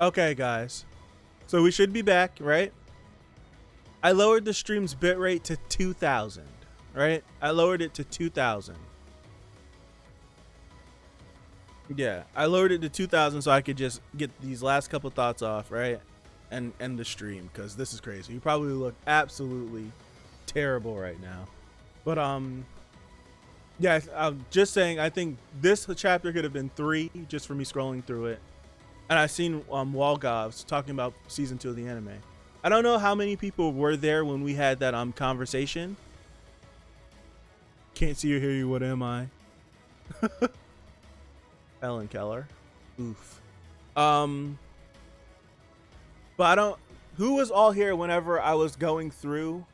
Okay, guys. So we should be back, right? I lowered the stream's bitrate to 2,000, right? I lowered it to 2,000. Yeah, I lowered it to 2,000 so I could just get these last couple thoughts off, right? And end the stream, because this is crazy. You probably look absolutely terrible right now. But yeah, I'm just saying, I think this chapter could have been 3 just for me scrolling through it. And I've seen Walgovs talking about season 2 of the anime. I don't know how many people were there when we had that conversation. Can't see or hear you, what am I? Ellen Keller. Oof. But I don't. Who was all here whenever I was going through?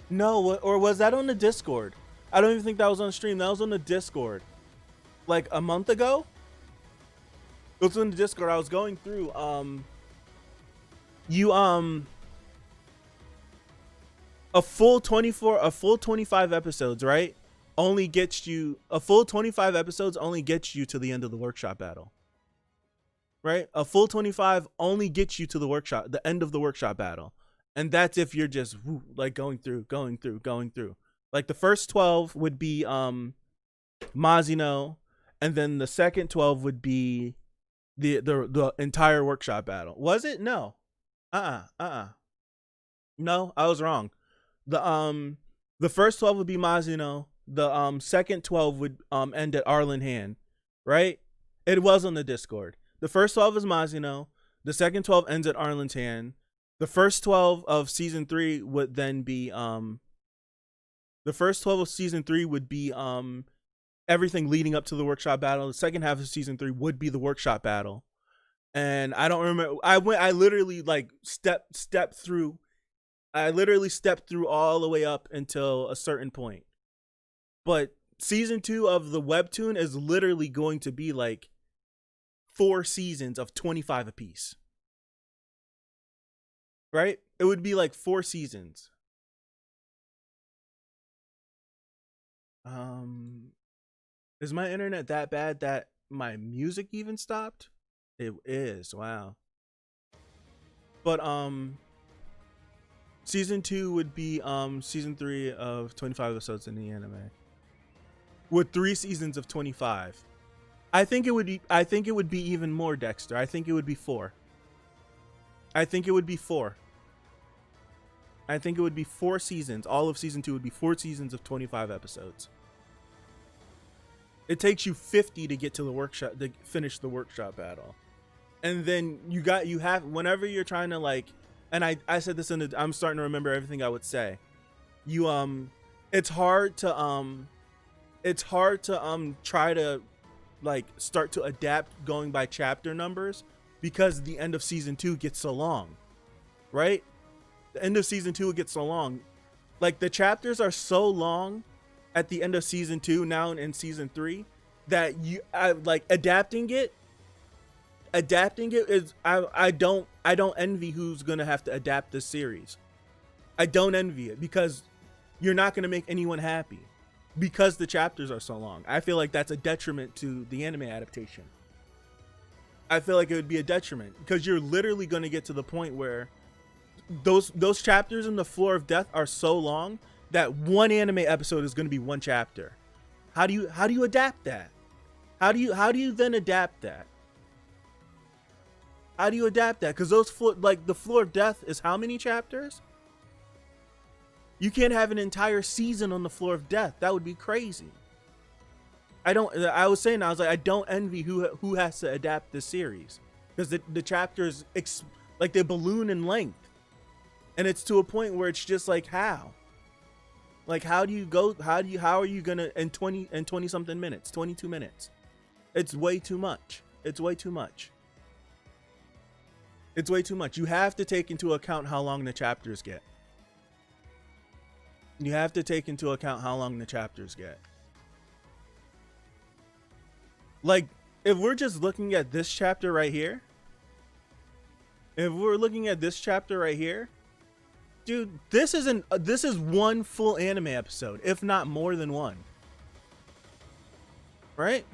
No, or was that on the Discord? I don't even think that was on stream. That was on the Discord, like a month ago. It was on the Discord. I was going through. a full 25 episodes, right? Only gets you a full 25 episodes only gets you to the end of the workshop battle. Right? A full 25 only gets you to the end of the workshop battle. And that's if you're just like going through. Like the first 12 would be Mazino, and then the second 12 would be the entire workshop battle. Was it? No. No, I was wrong. The first 12 would be Mazino. The second 12 would end at Arlen Hand, right? It was on the Discord. The first 12 is Mazino. The second 12 ends at Arlen's Hand. The first 12 of season 3 would then be everything leading up to the workshop battle. The second half of season 3 would be the workshop battle. And I don't remember. I literally like stepped through all the way up until a certain point. But season 2 of the webtoon is literally going to be like 4 seasons of 25 apiece. Right? It would be like 4 seasons. Is my internet that bad that my music even stopped? It is. Wow. But season 2 would be season 3 of 25 episodes in the anime. With 3 seasons of 25. I think it would be even more, Dexter. I think it would be 4. I think it would be 4 seasons. All of season 2 would be 4 seasons of 25 episodes. It takes you 50 to get to the workshop, to finish the workshop battle. And then you have whenever you're trying to like, and I said this I'm starting to remember everything I would say. It's hard to try to like start to adapt going by chapter numbers because the end of season 2 gets so long, right? The end of season 2 gets so long. Like the chapters are so long at the end of season 2 now in season 3 that like adapting it is I don't envy who's gonna have to adapt this series. I don't envy it because you're not gonna make anyone happy because the chapters are so long. I feel like that's a detriment to the anime adaptation. I feel like it would be a detriment because you're literally gonna get to the point where those chapters in the Floor of Death are so long that one anime episode is going to be one chapter. How do you adapt that? How do you then adapt that? How do you adapt that? Because the Floor of Death is how many chapters? You can't have an entire season on the Floor of Death. That would be crazy. I was like, I don't envy who has to adapt this series because the chapters like they balloon in length. And it's to a point where it's just like, how? Like, how are you gonna in 20 something minutes, 22 minutes? It's way too much. It's way too much. You have to take into account how long the chapters get. Like, if we're just looking at this chapter right here, dude, this is one full anime episode, if not more than one. Right?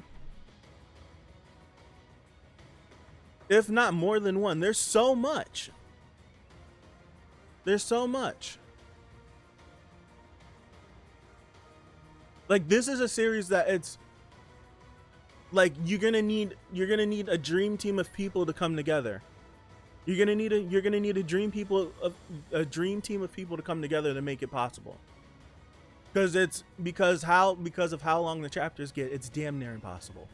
If not more than one. There's so much. Like, this is a series that it's like you're gonna need a dream team of people to come together. You're gonna need a dream team of people to come together to make it possible. Because of how long the chapters get, it's damn near impossible.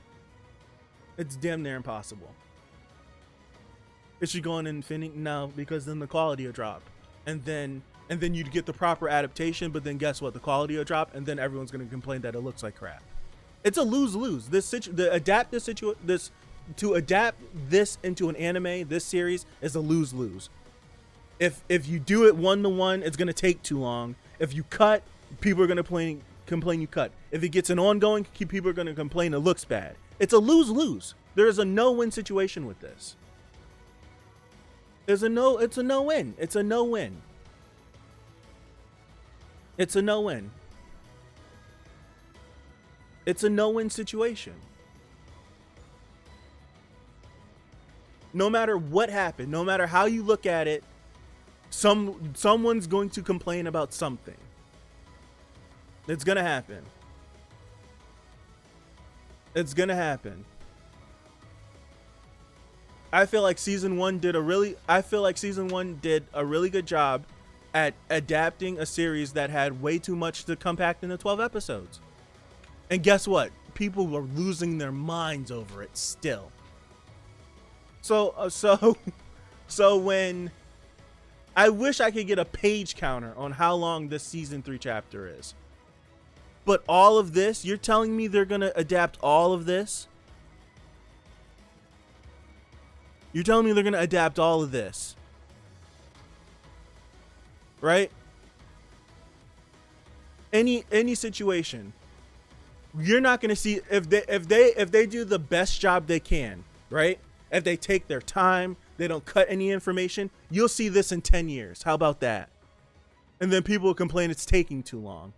Is she going Infinity? No, because then the quality will drop, and then you'd get the proper adaptation. But then guess what? The quality will drop, and then everyone's gonna complain that it looks like crap. It's a lose-lose. To adapt this into an anime, this series is a lose-lose. If you do it 1-to-1, it's gonna take too long. If you cut, people are gonna complain you cut. If it gets an ongoing, people are gonna complain it looks bad. It's a lose-lose. There is a no-win situation with this. It's a no-win. It's a no-win. It's a no-win situation. No matter what happened, no matter how you look at it, someone's going to complain about something. It's gonna happen. It's gonna happen. I feel like season one did a really good job at adapting a series that had way too much to compact into 12 episodes. And guess what? People were losing their minds over it still. So when I wish I could get a page counter on how long this season 3 chapter is. But all of this, you're telling me they're going to adapt all of this? You're telling me they're going to adapt all of this? Right? Any situation. You're not going to see if they do the best job they can, right? If they take their time, they don't cut any information, you'll see this in 10 years. How about that? And then people will complain it's taking too long.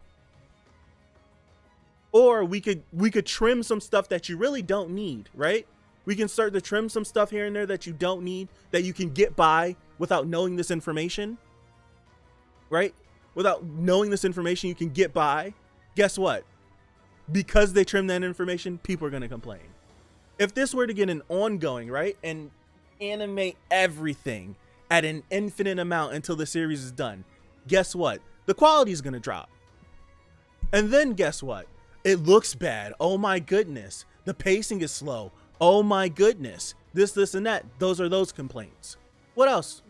Or we could trim some stuff that you really don't need, right? We can start to trim some stuff here and there that you don't need, that you can get by without knowing this information, right? Without knowing this information, you can get by. Guess what? Because they trim that information, people are going to complain. If this were to get an ongoing, right, and animate everything at an infinite amount until the series is done, guess what? The quality is going to drop. And then guess what? It looks bad. Oh my goodness. The pacing is slow. Oh my goodness. This, and that. Those are those complaints. What else?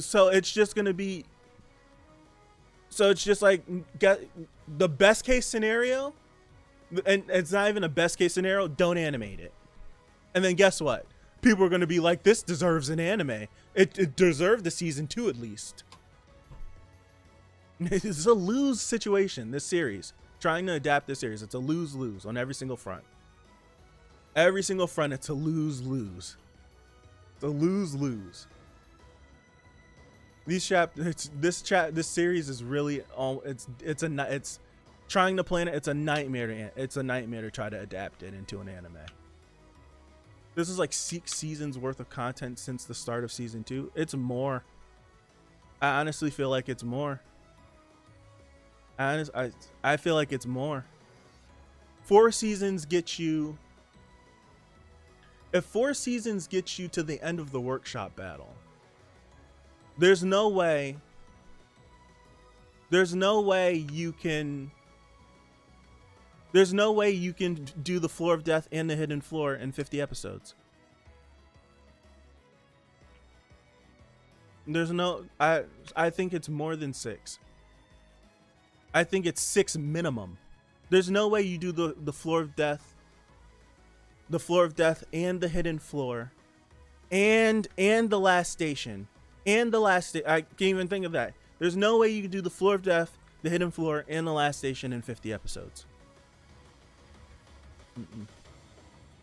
So it's just going to be. So it's just like get the best case scenario. And it's not even a best case scenario. Don't animate it. And then guess what? People are going to be like, this deserves an anime. It deserved a season 2 at least. It's a lose situation, this series. Trying to adapt this series. It's a lose-lose on every single front. Every single front, it's a lose-lose. It's a lose-lose. These chapters, this series is really it's trying to plan it. It's a nightmare. It's a nightmare to try to adapt it into an anime. This is like 6 seasons worth of content since the start of season 2. It's more. I honestly feel like it's more. I feel like it's more. 4 seasons get you. If 4 seasons get you to the end of the workshop battle, there's no way you can do the Floor of Death and the Hidden Floor in 50 episodes. There's no. I think it's more than 6. I think it's 6 minimum. There's no way you do the Floor of Death, and the Hidden Floor, and the Last Station, and the last. I can't even think of that. There's no way you can do the Floor of Death, the Hidden Floor, and the Last Station in 50 episodes.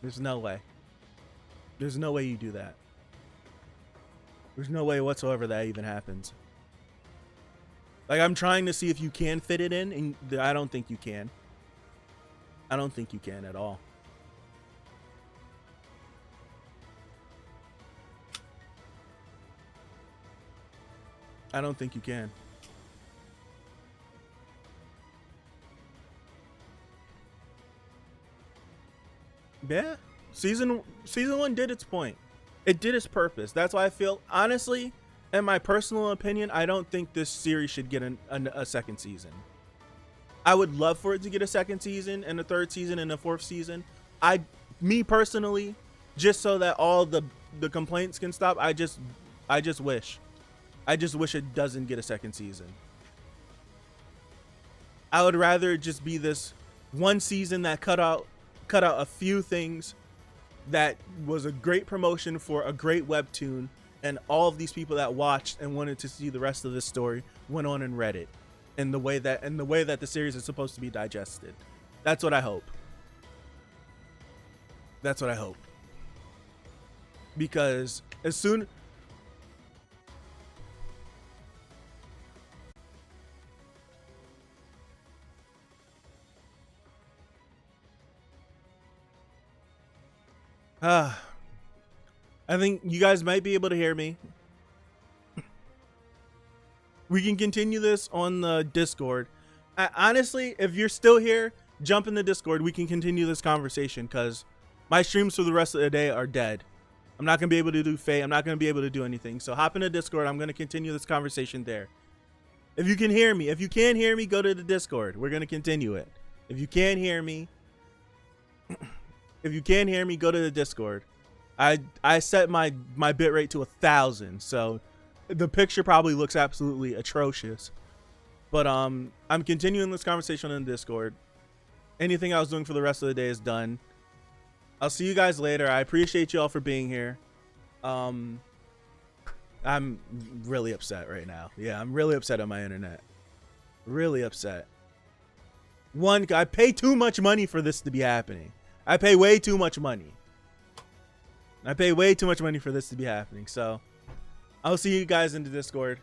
There's no way. There's no way you do that. There's no way whatsoever that even happens. Like, I'm trying to see if you can fit it in, and I don't think you can. I don't think you can at all. I don't think you can. Yeah, season 1 did its point. It did its purpose. That's why I feel, honestly, in my personal opinion, I don't think this series should get a second season. I would love for it to get a second season and a third season and a fourth season. Me personally, just so that all the complaints can stop. I just wish it doesn't get a second season. I would rather it just be this one season that cut out a few things that was a great promotion for a great webtoon, and all of these people that watched and wanted to see the rest of this story went on and read it in the way that the series is supposed to be digested. That's what I hope. That's what I hope. Because as soon I think you guys might be able to hear me. We can continue this on the Discord. Honestly, if you're still here, jump in the Discord. We can continue this conversation because my streams for the rest of the day are dead. I'm not going to be able to do Fate. I'm not going to be able to do anything. So hop in the Discord. I'm going to continue this conversation there. If you can hear me, go to the Discord. We're going to continue it. If you can't hear me, go to the Discord. I set my bitrate to 1,000, so the picture probably looks absolutely atrocious. But I'm continuing this conversation on the Discord. Anything I was doing for the rest of the day is done. I'll see you guys later. I appreciate you all for being here. I'm really upset right now. Yeah, I'm really upset on my internet. Really upset. One, I pay too much money for this to be happening. I pay way too much money. For this to be happening. So I'll see you guys in the Discord.